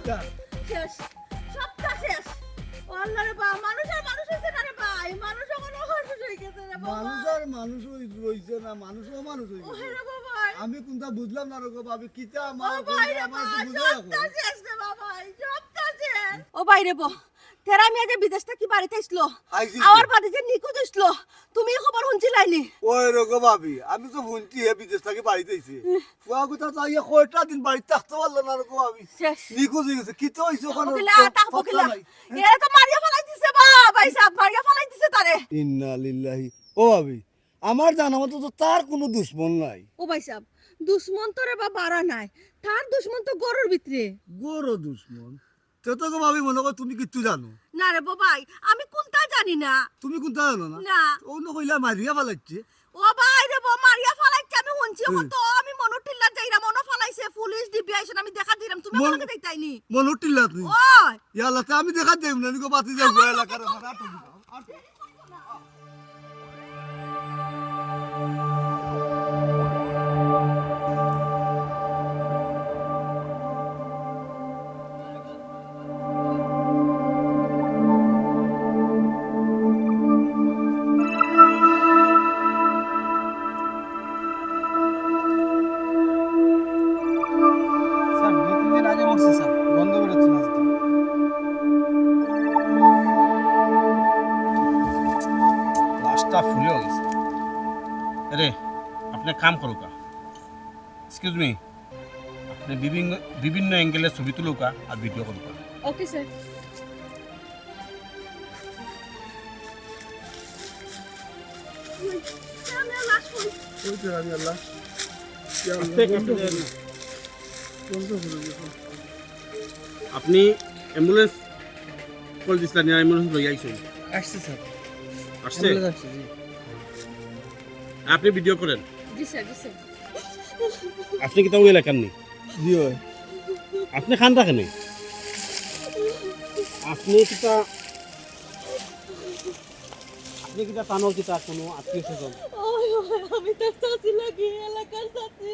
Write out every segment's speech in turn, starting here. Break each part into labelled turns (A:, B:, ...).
A: শেষ সবটা শেষ আল্লাহ রে বা মানুষ আর মানুষ হইছে না রে ভাই মানুষ এখন মানুষ হয়ে গেছে রে বাবা
B: মানুষ আর মানুষ হইছে না মানুষও মানুষ হয়ে গেছে
A: ওহে রে বাবা
B: আমি কোনটা বুঝলাম না রে বাবা কিটা আমার
A: আমার
B: তো বুঝাই
A: সবটা শেষ রে বাবা সবটা শেষ ও বাইরে বো তেরা মিয়া যে বিদেশ থেকে বাড়িতে আসলো আমার বাড়ি যে নিখোঁজ আসলো তুমি খবর শুনছিলাইনি
B: ওই রকম ভাবি আমি তো শুনছি হে বিদেশ থেকে বাড়িতে আইছে ফুয়া কথা তাই কয়টা দিন বাড়িতে থাকতে পারলো না রকম ভাবি নিখোঁজ হয়ে গেছে কিটা হইছে ওখানে
A: এরা তো মারিয়া ফেলাই দিছে বা ভাই সাহেব মারিয়া ফেলাই দিছে তারে
B: ইন্না লিল্লাহি ও ভাবি আমার জানা মতো তো তার কোনো দুশমন নাই
A: ও ভাই সাহেব দুশমন তোরে বা বাড়া নাই তার দুশমন তো গরুর ভিতরে
B: গরু দুশমন তো তো ভাবি মনে কর তুমি কিচ্ছু জানো
A: না রে বাবাই আমি কোনটা জানি না
B: তুমি কোনটা জানো না
A: না
B: অন্য কইলা মারিয়া ফেলাচ্ছে
A: ও ভাই রে বো মারিয়া ফেলাইছে আমি শুনছি কত আমি মনো টিল্লা যাইরা মনো ফেলাইছে পুলিশ ডিবি আইছেন আমি দেখা দিলাম তুমি আমাকে দেখাইনি
B: মনো টিল্লা তুমি
A: ওই
B: ইয়ালা তে আমি দেখা দেব না নিকো বাতি যাই গোয়া এলাকার
C: ফুলে গেছে আরে আপনি কাম করো কা এক্সকিউজ মি আপনি বিভিন্ন অ্যাঙ্গেলে ছবি তুলো কা আর ভিডিও করো কা
A: ওকে স্যার
B: ওই তো আমি আল্লাহ
C: আপনি অ্যাম্বুলেন্স কল দিছিলেন না অ্যাম্বুলেন্স লই আইছেন
D: আসছে স্যার
C: আসছে
D: জি
C: আপনি ভিডিও করেন
A: জি স্যার
C: আপনি কি তাও এলাকার নেই
B: জি ভাই
C: আপনি খান রাখেন আপনি কিটা টানো কিটা কোনো আত্মীয় স্বজন
A: আমি তো চাচি লাগি এলাকার চাচি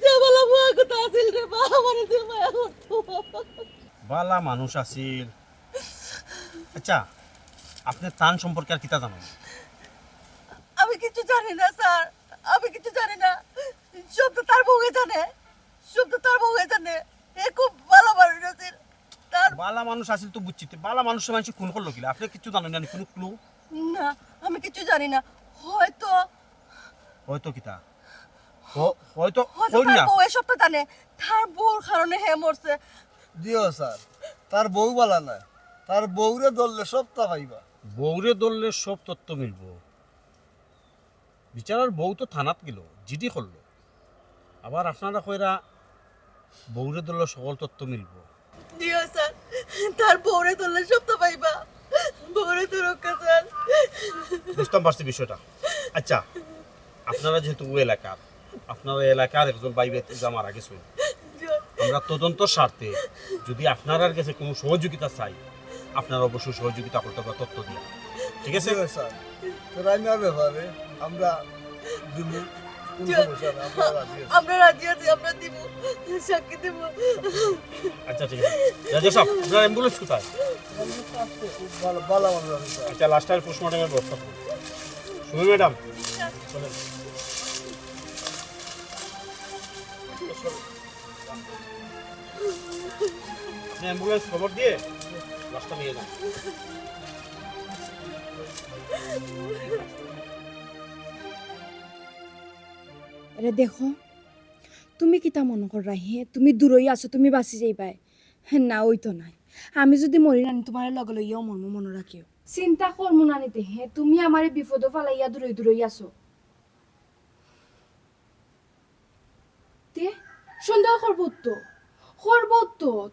A: যে বলা ভুয়া কথা আছিল রে বা আমারে যে মায়া করতো
C: বালা মানুষ আছিল আচ্ছা আপনি তান সম্পর্কে আর কিতা জানেন
A: আমি কিছু জানি না স্যার আমি কিছু জানি না সব তো তার বউয়ে জানে এ খুব ভালো মানুষ আছিল তার
C: বালা মানুষ আছিল তো বুঝছি বালা মানুষের মানুষ খুন করলো কিলা আপনি কিছু জানেন না কোনো ক্লু
A: না আমি কিছু জানি না হয়তো
C: কিতা হয়তো
A: তার বউ এসব তো জানে তার বউর কারণে হে মরছে
B: দিও স্যার তার বউ বালা না তার বউরে ধরলে সবটা পাইবা
C: বউরে ধরলে সব তথ্য মিলব বিচারার বউ তো থানাত গেল জিডি করলো আবার আপনারা কইরা বউরে ধরলে সকল তথ্য মিলব
A: দিও স্যার তার বউরে ধরলে সব তো পাইবা বউরে তো রক্ষা স্যার
C: বুঝতাম পারছি বিষয়টা আচ্ছা আপনারা যেহেতু আপনারা এলাকার একজন বাইবে জামার আগে শুন আমরা তদন্ত স্বার্থে যদি আপনার কাছে কোনো সহযোগিতা চাই আপনারা অবশ্যই সহযোগিতা করতে হবে তথ্য দিয়ে ঠিক আছে
B: স্যার তোরা আমার ব্যাপারে আমরা দিব
A: আমরা রাজি আছি আমরা দিব সাক্ষী দেব
C: আচ্ছা ঠিক আছে রাজা সাহেব আপনার অ্যাম্বুলেন্স কোথায়
B: ভালো মানুষ
C: আচ্ছা লাস্ট টাইম পোস্টমর্টমের ব্যবস্থা করুন সুমি ম্যাডাম চলেন আপনি অ্যাম্বুলেন্স খবর দিয়ে লাশটা নিয়ে যান
E: আরে দেখো তুমি কিতা মনে করা হে তুমি দূরই আছো তুমি বাঁচি যাইবাই না ওই তো নাই আমি যদি মরি না তোমার লগে লইয়াও মর্ম মনে রাখিও চিন্তা করমু না নিতে হে তুমি আমার বিপদ ফালাইয়া দূরই আছো তে সন্দেহ করবো তো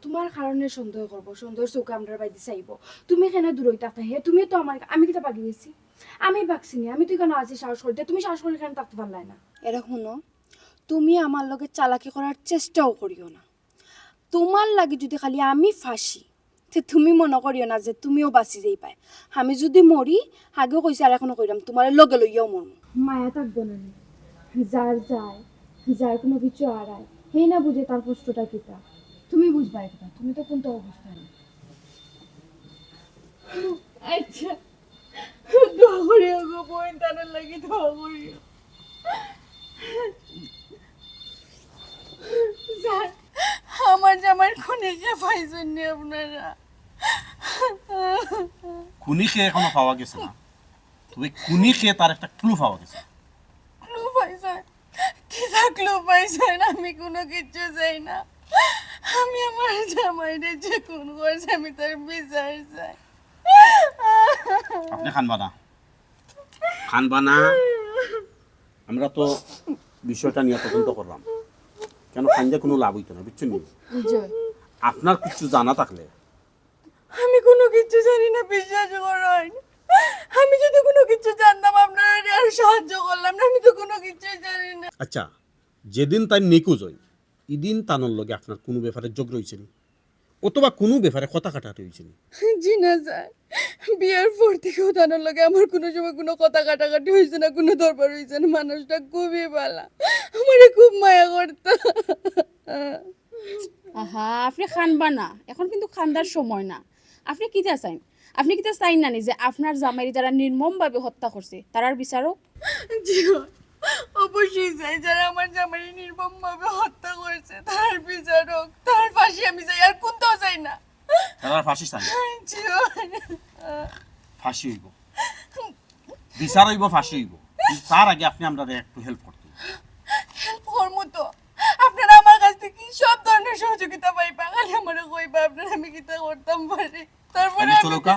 E: তোমার কারণে সন্দেহ করবো সন্দেহের চোখে আমরা বাইদি চাইব তুমি কেন দূরই থাকতে হে তুমি তো আমার আমি কিতা বাকি গেছি আমি বাকছি নি আমি তুই কেন আছি সাহস করতে তুমি সাহস করে কেন থাকতে পারলাই না এরা শুনো তুমি আমার লগে চালাকি করার চেষ্টাও করিও না তোমার লাগে যদি খালি আমি ফাঁসি তে তুমি মনে করিও না যে তুমিও বাঁচি যাই পাই আমি যদি মরি আগেও কইছি আর এখনো কইরাম তোমার লগে লইয়াও মরম মায়া থাকবো না যার যায় যার কোনো কিছু আড়ায় হে না বুঝে তার কষ্টটা কিতা তুমি বুঝবা এটা, তুমি তো কোনটা অবস্থায় না। আচ্ছা দোয়া করিও গো বোন, তার লাগি দোয়া করিও। স্যার আমার জামাই খুনি খেয়ে পাইছেন নি আপনারা?
C: খুনি খেয়ে এখনো পাওয়া গেছে না, তবে খুনি খেয়ে তার একটা ক্লু পাওয়া গেছে।
E: ক্লু পাইছেন? কি ক্লু পাইছেন? আমি কোনো কিচ্ছু চাই না, আমি আমার জামাইরে যে খুন করছে আমি তার বিচার চাই।
C: আপনি খানবা না, আমরা তো বিষয়টা নিয়ে তদন্ত করলাম, কেন খানজা কোনো লাভ হইতো না, বুঝছেন? আপনার কিছু জানা থাকলে।
E: আমি কোনো কিছু জানি না, বিশ্বাস করেন। আমি যদি কোনো কিছু জানতাম আপনারা আর সাহায্য করলাম না, আমি তো কোনো কিছু জানি না।
C: আচ্ছা, যেদিন তাই নিখোঁজ হই এদিন তানোর লগে আপনার কোনো ব্যাপারে যোগ রয়েছে নি, অথবা কোনো ব্যাপারে কথা কাটাকাটি হয়েছে নি?
E: জি না স্যার, বিয়ের পর থেকেও তানোর লগে আমার কোনো সময় কোনো কথা কাটাকাটি হয়েছে না, কোনো দরবার হয়েছে না। মানুষটা খুবই ভালো, আমারে খুব মায়া করতো।
D: আহা, আপনি খানবা না, এখন কিন্তু খান্দার সময় না। আপনি কিতা চাইন? আপনি কিতা চাইন না যে আপনার জামাইরে যারা নির্মমভাবে হত্যা করছে তারার বিচারক?
E: জি অবশ্যই চাই, যারা আমার জামাইরে নির্মমভাবে হত্যা করছে তার বিচারক, তার ফাঁসি আমি চাই, আর কোনটাও চাই না।
C: তার ফাঁসি চাই?
E: জি
C: ফাঁসি হইব, বিচার হইব, ফাঁসি হইব, কিন্তু তার আগে আপনি আমরা একটু হেল্প করতে।
E: হেল্প করবো তো, আপনারা আমার কাছ থেকে সব ধরনের সহযোগিতা পাইবা, খালি আমারে কইবা আপনারা আমি কিতা করতাম পারি। তারপরে
C: চলুকা,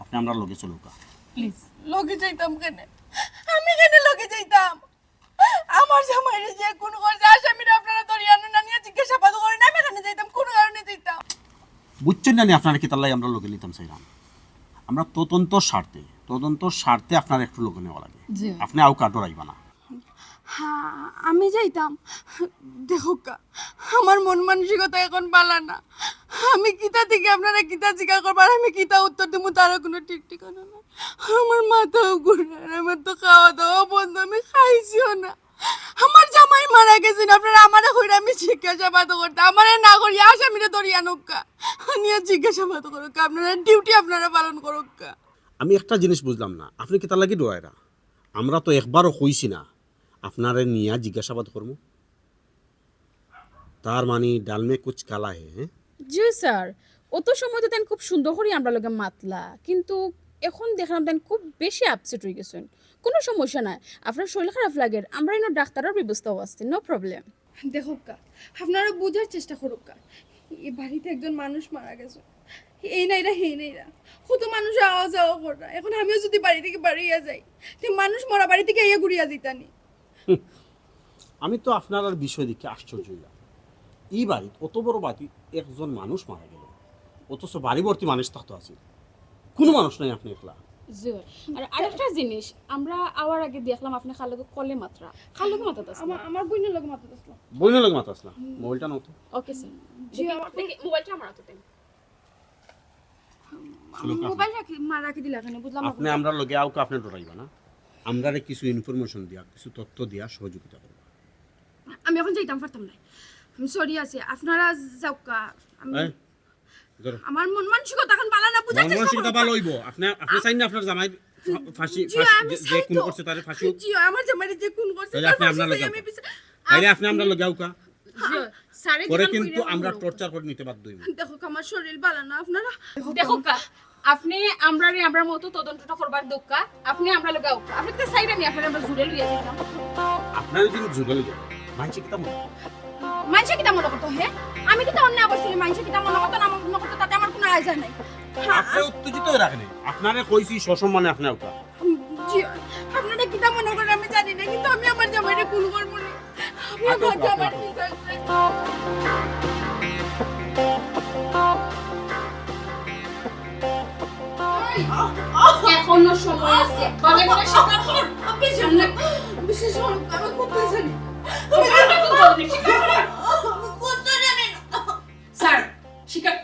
C: আপনি আমরা লগে চলুকা
E: প্লিজ। লগে যাইতাম কেন? আমি কেন লগে যাইতাম? আমার জামাইরে যে কোন করছে আসামিরা আপনারা ধরিয়া না নিয়ে জিজ্ঞাসাবাদ করেন, আমি কেন যাইতাম? কোন কারণে যাইতাম?
C: বুঝছেন না? আপনারা কি তার লাই আমরা লগে নিতাম চাইলাম? আমরা তদন্তর স্বার্থে আপনার একটু লগে নেওয়া লাগে, আপনি আউ কাটো রাইবা না।
E: হ্যাঁ আমি যাইতাম। দেখো আমার মন মানসিকতা এখন বালা না, আমি কিতা থেকে আপনারা কিতা জিজ্ঞাসা করবার, আমি কিতা উত্তর দেবো তারও কোনো ঠিক ঠিকানা না। আমার মাথাও ঘুরায়, আমার তো খাওয়া দাওয়া বন্ধ, আমি খাইছিও না। আমার জামাই মারা গেছেন, আপনারা আমারে কইরা আমি জিজ্ঞাসাবাদ করতে, আমারে না করিয়া আসামিরে ধরিয়া নৌকা নিয়ে জিজ্ঞাসাবাদ করুক, আপনারা ডিউটি আপনারা পালন করুক।
C: আমি একটা জিনিস বুঝলাম না, আপনি কি তার লাগি ডরাইরা? আমরা তো একবারও কইছি না আপনারে নিয়ে জিজ্ঞাসাবাদ করবো, তার মানে ডালমে কুচ কালা হে।
D: জি স্যার, অত সময় তো তেন খুব সুন্দর করে আমরা লগে মাতলা, কিন্তু এখন দেখলাম তেন খুব বেশি আপসেট হয়ে গেছেন। কোনো সমস্যা নাই, আপনার শরীর খারাপ লাগে, আমরা এনে ডাক্তারের ব্যবস্থাও আছে, নো প্রবলেম।
E: দেখো আপনারা বোঝার চেষ্টা করুক, এই বাড়িতে একজন মানুষ মারা গেছে, এই নাইরা হে নাইরা কত মানুষ আওয়া যাওয়া করে। এখন আমিও যদি বাড়ি থেকে বাড়িয়া যাই, তো মানুষ মরা বাড়ি থেকে ইয়া ঘুরিয়া দিতানি।
C: আমি তো আপনার আর বিষয় দেখে আশ্চর্য হইলাম, এই বাড়ি অত বড় বাড়ি একজন মানুষ মারা গেল, অথচ বাড়ি ভর্তি মানুষ থাকতো আছে, কোনো মানুষ নাই, আপনি একলা।
D: জি, আর আরেকটা জিনিস, আমরা আওয়ার আগে দেখলাম আপনি খালকে কলে মাত্রা, খালকে মাথা দাস।
E: আমার বোনের লগে মাথা দাসলো।
C: বইনের লগে মাথা আসলাম, মোবাইলটা নতো।
D: ওকে স্যার, জি আপনি মোবাইলটা আমার হাতে দেন।
E: মোবাইল রাখি দিলা কেন বুঝলাম না।
C: আপনি আমরা লগে আউকে আপনি ডরাইবা না, আমরারে কিছু ইনফরমেশন দিয়া, কিছু তথ্য দিয়া সহযোগিতা করবা।
E: আমি এখন যাইতাম পারতাম না, আমি সরি আছি, আপনারা যাওকা। আমি আমার মন মানসিকতা এখন ভালো না, বুঝাতে
C: মন মানসিকতা ভালো হইবো। আপনি চাইন না আপনার জামাই ফাঁসি যে কোন করছে তারে ফাঁসি হোক?
E: জি আমার জামাই যে কোন করছে
C: তাহলে আপনি আমরা লগে তাইলে আপনি আমরা লগে আউকা
D: স্যার
C: পরে কিন্তু আমরা টর্চার করে নিতে বাধ্য হইব।
E: দেখো আমার শরীর ভালো না, আপনারা
D: দেখো আপনি আমরারে আমরা মতো তদন্তটা করবার দক্কা, আপনি আমরা লগে আউকা, আপনি তো সাইরা নি আপনারা আমরা জুড়ে লইয়া যাইতাম।
C: আপনার যদি জুড়ে লইয়া মানছি কিতা মনে
E: মানছে কিতা মনে করতো? হে আমি কিতা অন্য আবশ্যক মানছে কিতা মনে করতো না মনে করতো, তাতে আমার কোনো আয়োজন নাই।
C: আপনি উত্তেজিত হয়ে রাখেন, আপনারে কইছি সসম্মানে আপনি আউকা।
E: জি আপনারা কিতা মনে করেন আমি জানি না, কিন্তু আমি আমার জামাইরে খুন করব না, আমি আমার জামাইর বিচার চাই।
D: এখনো সময় আছে, বলে বলে স্বীকার কর।
E: বিশেষ করে আমি করতে জানি,
D: স্যার স্বীকার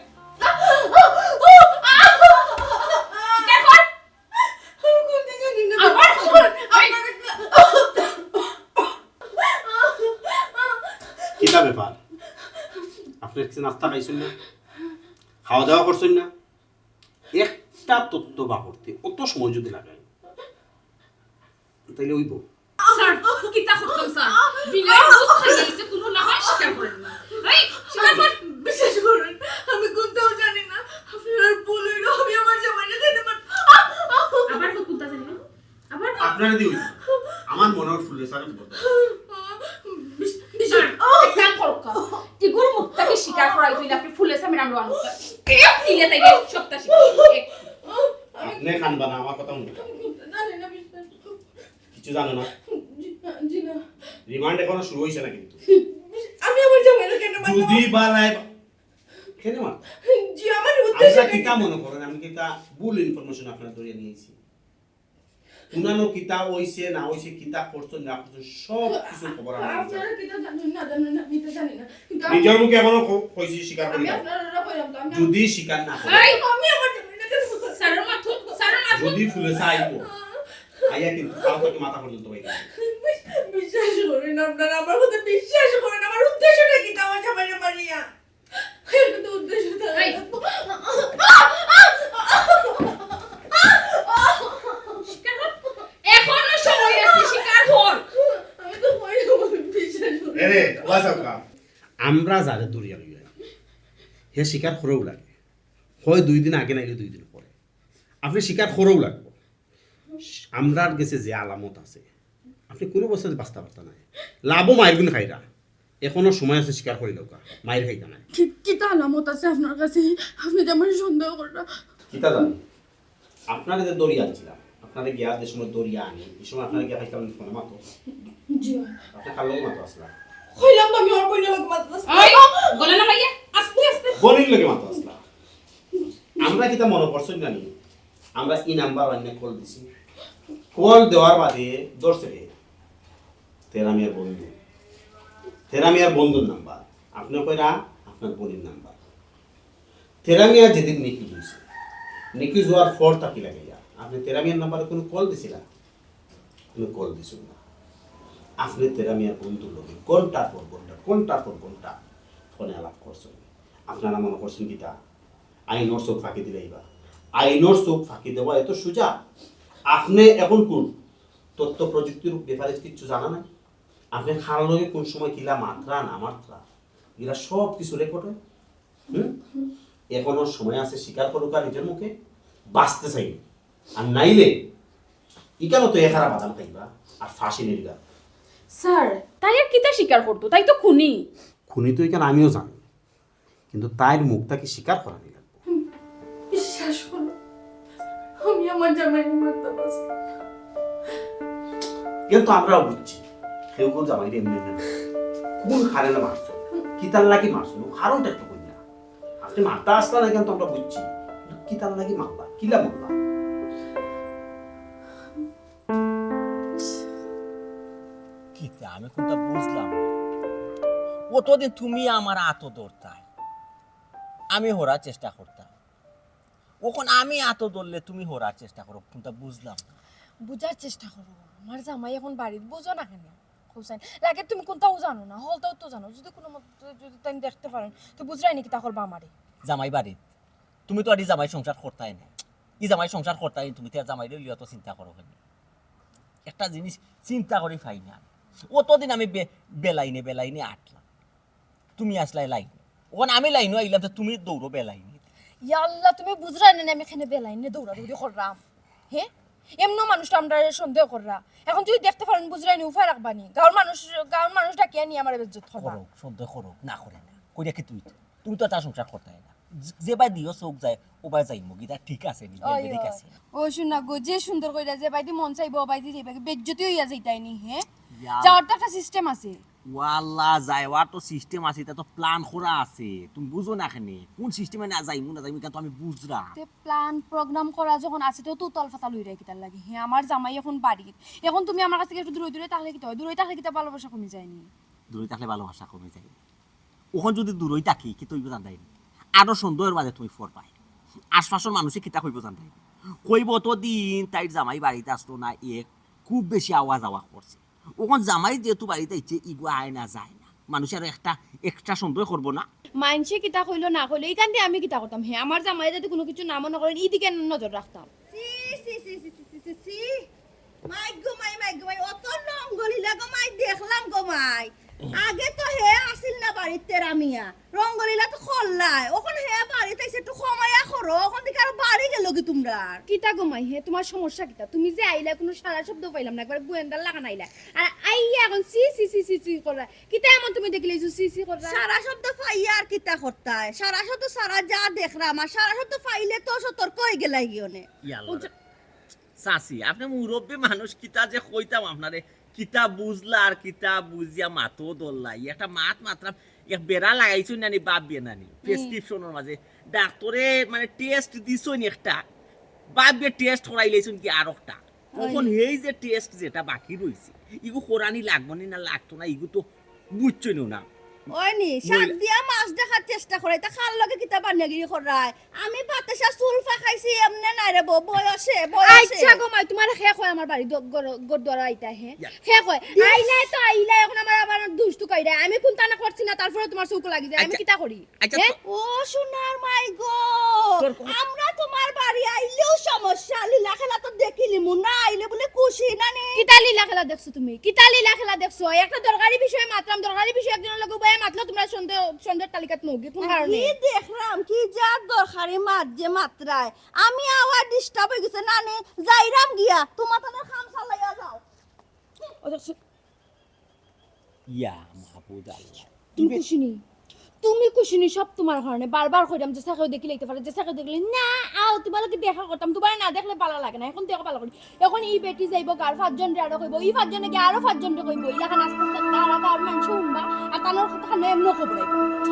C: কিতা ব্যাপার? আপনি কিছু নাস্তা খাইছেন না, খাওয়া দাওয়া করছেন না? একটা তত্ত্ব বা করতে অত সময় যদি লাগাই তাইলে ওইব।
D: স্যার কিতা করতাম স্যার, বিনা বুঝ খাইছে কোনো না হয় স্বীকার করেন না। এই স্বীকার কর।
A: বিশ্বাস করুন আমি কোনটাও জানি না, আপনার বলেন আমি আমার জামাইকে খেতে পারি।
D: আবার তো কুত্তা জানি না, আবার
C: আপনারা দিই আমার মনে হয় ফুলে স্যার বলতে
D: স্যার এক কাম করো কা এগুলো মুক্তাকে স্বীকার করাই তুই আপনি ফুলে সামনে আমরা আনো এক দিলে তাই সপ্তাহ স্বীকার
C: আপনি খান বানা আমার কথা মনে
A: জানি না বিশ্বাস
C: কিছু জানো না।
A: জি না
C: রিমান্ড এখনো শুরু হইছে না কিন্তু।
A: আমি আমার জামাইকে খেতে পারি।
C: যদি বালাই কেন মা
A: জি আমার উদ্দেশ্য
C: আমরা কিতা মনে করেন আমি কিতা ভুল ইনফরমেশন আপনারা ধরে নিয়েছি। উনানো কিতা হইছে না হইছে কিতা করছেন না করছেন সব কিছু খবর আমরা
A: আপনারা কিটা জানেন না আমি তো জানি না কিন্তু
C: নিজের মুখে এখনো কইছি স্বীকার করি
A: আমি
C: না।
A: আপনারা কইলাম তো আমি
C: যদি স্বীকার না করে
A: এই আমি আমার জামাইকে খেতে পারি।
D: স্যার মাথু
C: যদি ফুলে চাইবো আইয়া কিন্তু তাও থেকে মাথা পর্যন্ত বাইরে
A: বিশ্বাস করেন আপনারা আমার কথা বিশ্বাস করেন, আমার উদ্দেশ্যটা কি আমার জামাইকে মারিয়া এটা তো উদ্দেশ্য থাকে।
D: স্বীকার কর, এখনো সময় আছে স্বীকার কর।
A: আমি তো বিশ্বাস করি।
C: এরে ওয়াসাকা আমরা যারে দরিয়া লইয়া হে শিকার করেও লাগে, হয় 2 দিন আগে নাইলে 2 দিন পরে আপনি শিকার করেও লাগবে। আমরার গেছে যে আলামত আছে আপনি কোনো বছর বাঁচতে পারতেন না, লাভও মায়ের গুণ খাইরা এখনো সময় আছে স্বীকার করি লোকা মায়ের খাইতা নাই।
A: কিটা আলামত আছে আপনার কাছে, আপনি যেমন সন্দেহ করেন।
C: কিতা জানি আপনারা যে দরিয়া আনছিলাম আপনারা গিয়া যে সময় দরিয়া আনি এই সময় আপনারা গিয়া খাইতাম ফোনে মাতো
A: জি
C: আপনি খালো মাতো আসলা
A: কইলাম তো আমি আর কইলে লোক মাত্রাস
D: ওই গলে না ভাইয়া আস্তে আস্তে
C: বনির লাগে মাতো আসলা। আমরা কিতা মনে করছেন জানি আমরা ই নাম্বার অন্য কল দিছি, কল দেওয়ার বাদে ধরছে তেরা মিয়ার বন্ধু, তেরা মিয়ার বন্ধুর নাম্বার আপনি কইরা আপনার বোনের নাম্বার। তেরা মিয়া যেদিন নিখোঁজ হয়েছে নিখোঁজ হওয়ার পর তাকি লাগে আপনি তেরা মিয়ার নাম্বারে কোনো কল দিছিলেন? কোনো কল দিছিল না। আপনি তেরা মিয়ার বন্ধুর লোকে ঘন্টার পর ঘন্টা ফোনে আলাপ করছেন। আপনারা মনে করছেন কিতা আইনর চোখ ফাঁকি দিলেইবা? আইনর চোখ ফাঁকি দেওয়া এত সোজা? আপনি এখন কোন তথ্য প্রযুক্তির ব্যাপারে কিছু জানা নাই? আপনি খার লগে কোন সময় কিলা মাত্রা না মাত্রা এরা সব কিছু রেকর্ড হয়। এখনো সময় আছে স্বীকার করুক আর নিজের মুখে বাঁচতে চাই, আর নাইলে ইকানো তো এখারা বাদাম খাইবা আর ফাঁসি নির্গা।
D: স্যার তাই আর কিতা স্বীকার করতো, তাই তো খুনি।
C: খুনি তো এখানে আমিও জানি, কিন্তু তাইর মুখটা কি স্বীকার করা নিলাম?
A: বিশ্বাস করুন আমি আমার জামাইকে মারতে পারছি।
C: কিন্তু আমরাও বুঝছি কেউ কেউ জামাইরে এমনি এমনি কোন হারে না মারছো, কিতার লাগি মারছো কারণটা একটু কই না। আপনি মারতে আসলা না কিন্তু আমরা বুঝছি, কিন্তু কিতার লাগি মারলা কিলা মারলা?
F: কিতা আমি কোনটা বুঝলাম না। অতদিন তুমি আমার আতো ধরতাই, আমি হরার চেষ্টা করতাম, ওখন আমি আতো ধরলে তুমি হরার চেষ্টা করো, কোনটা বুঝলাম না।
E: বুঝার চেষ্টা করো, আমার জামাই এখন বাড়িতে বুঝো না কেন হোসেন লাগে তুমি কোনটাও জানো না, হলটাও তো জানো, যদি কোনো যদি তাই দেখতে পারেন তো বুঝরাই নাকি তা করবা আমারে
F: জামাই বাড়িত তুমি তো আর এই জামাই সংসার করতাই না, এই জামাই সংসার করতাই তুমি তো আর জামাই লিয়া তো চিন্তা করো কেন? একটা জিনিস চিন্তা করি পাই না, অতদিন আমি বেলাইনে আটলাম, তুমি আসলাই লাইনে, ওখানে আমি লাইনও আইলাম তো তুমি দৌড়ো বেলাইনে।
E: ইয়া আল্লাহ তুমি বুঝরাই না আমি এখানে বেলাইনে দৌড়াদৌড়ি করলাম, হ্যাঁ এমনও মানুষটা আমরা সন্দেহ কররা, এখন যদি দেখতে পারেন বুঝরাই নি উপায় রাখবানি, গাঁর মানুষটা কে নিয়ে আমার বেজ্জত করবা?
F: করো সন্দেহ করো না করে না কই দেখি তুমি তো তার সংসার করতাই না, যে বাই দিও চোখ যায় ও বাই যাই মুগি তা ঠিক আছে নি ঠিক আছে।
E: ও শুনা গো যে সুন্দর কইরা যে বাইদি মন চাইবো বাইদি যাইবা বেজ্জতি হইয়া যাইতাই নি, হ্যাঁ যাওয়ার তো একটা সিস্টেম আছে।
F: ওয়াল্লা যাইওয়ার তো সিস্টেম আছে, এটা তো প্ল্যান করা আছে, তুমি বুঝো না কেন কোন সিস্টেমে না যাইমু কিন্তু আমি বুঝরা
E: তে প্ল্যান প্রোগ্রাম করা যখন আছে তো তুতাল ফাতাল হইরা কিতার লাগে, হ্যাঁ আমার জামাই এখন বাড়ি, এখন তুমি আমার কাছ থেকে একটু দূরে তাহলে কি হয়? দূরে থাকলে কি তা ভালোবাসা কমে যায়নি?
F: দূরে থাকলে ভালোবাসা কমে যায়, ওখান যদি দূরই থাকি কি তুই জান দেয় আরো সন্দেহের মাঝে তুমি ফোর পাই আশপাশের মানুষে কিতা কইব জান দেয়, কইব তো দিন তাই জামাই বাড়িতে আসতো না, খুব বেশি আওয়াজ করছে, ওখান জামাই যেহেতু বাড়িতে ইচ্ছে ইগো আয় না যায় না, মানুষ আর একটা এক্সট্রা সন্দেহ করবো না
E: মাইনসে কিতা কইলো না কইলো এইখান দিয়ে আমি কিতা করতাম হে আমার জামাই যদি কোনো কিছু না মনে করেন এইদিকে নজর রাখতাম
A: মাই গো মাই অত রঙ্গলিলা গো মাই দেখলাম গো মাই আগে তো হে আসিল না বাড়ির তেরা মিয়া রঙ্গলিলা তো খল্লাই ওখানে হে বাড়িতে এসে একটু সময়া করো ওখান থেকে আর বাড়ি গেল কি তোমরা
E: কিতা গমাই হে তোমার সমস্যা কিতা তুমি যে আইলা কোনো সারা শব্দ পাইলাম না একবার গোয়েন্দার লাগান আইলা আর আইয়া এখন সি সি সি সি সি করা কিতা এমন তুমি দেখলে সি সি করা
A: সারা শব্দ পাইয়া আর কিতা করতায় সারা শব্দ সারা যা দেখলাম আর সারা শব্দ পাইলে তো সতর্ক হয়ে গেলাই গিয়ে
F: চাচি আপনি মুরব্বী মানুষ কিতা যে কইতাম আপনারে কিতা বুঝলা আর কিতা বুঝিয়া মাতো দল্লাই একটা মাত মাত্রাম এক বেড়া লাগাইছো নানি বাপ বিয়ে নানি প্রেসক্রিপশনের মাঝে ডাক্তরে মানে টেস্ট দিছই একটা বাপ বিয়ে টেস্ট করাইলেছুন কি আর একটা তখন এই যে টেস্ট যেটা বাকি রইছে ইগু কোরানি লাগবো না লাগতো না ইগু তো বুঝছই না
A: ওইনি শাক দিয়া মাছ দেখার চেষ্টা করে তা খাল লগে কিতা বান্যাগিরি করায় আমি বাতাসা সুলফা খাইছি এমনে না রে বয়সে
E: আচ্ছা গমাই তোমার খে কয় আমার বাড়ি গড়দরা আইতা হে খে কয় আইলা তো আইলা এখন আমার আবার দুষ্টু কইরা আমি কোন তানা করছি না তারপরে তোমার চোখ লাগি যায় আমি কিতা করি
A: ও সোনার মাই গো আমরা তোমার বাড়ি আইলেও সমস্যা লীলা খেলা তো দেখিলি মু না আইলে বলে খুশি না নে
E: কিতা লীলা খেলা দেখছো তুমি কিতা লীলা খেলা দেখছো একটা দরকারি বিষয় মাত্রাম দরকারি বিষয় একজনের লগে মাতলো তোমরা সন্ধ্যের তালিকাত নগি কোন কারণে
A: কি দেখলাম কি যা দরকারি মাত যে মাত্রায় আমি আবার ডিস্টার্ব হয়ে গেছে নানি যাইরাম গিয়া তোমার তানে খাম চালাইয়া যাও
F: ইয়া মাহবুব আল্লাহ
E: তুমি খুশিনি সব তোমার কারণে বারবার কইরাম যে সাকেও দেখি লইতে পারে যে সাকেও দেখলি না আও তোমাকে দেখা করতাম তোমার না দেখলে ভালো লাগে না এখন দেখো ভালো করি এখন এই বেটি যাইব গার 5 জন রে আরো কইব এই 5 জনে কি আরো 5 জন রে কইব ইলাকা নাস্তা তারা গার মানুষ উম্বা আর তানোর কথা নেম ন খবরে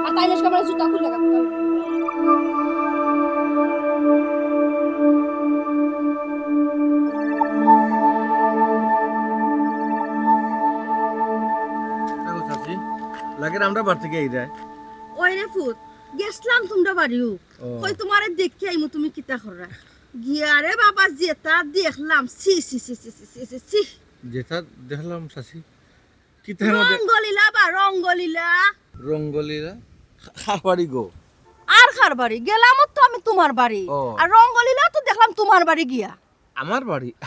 E: আর তাইলে সবার জুতা খুলে রাখতে
B: লাগে আমরা বাড়তে গিয়ে যায়
A: ওই রে ফুট গেছলাম তোমরা বাড়িও কই তোমারে দেখি আইমু তুমি কিতা কররা গিয়া রে বাবা যেটা দেখলাম সি সি সি সি সি সি সি
B: যেটা দেখলাম শাসি কিতা মধ্যে রঙ্গলিলা খাবারি গো
A: আর খার বাড়ি গেলাম তো আমি তোমার বাড়ি আর রঙ্গলিলা তো দেখলাম তোমার বাড়ি গিয়া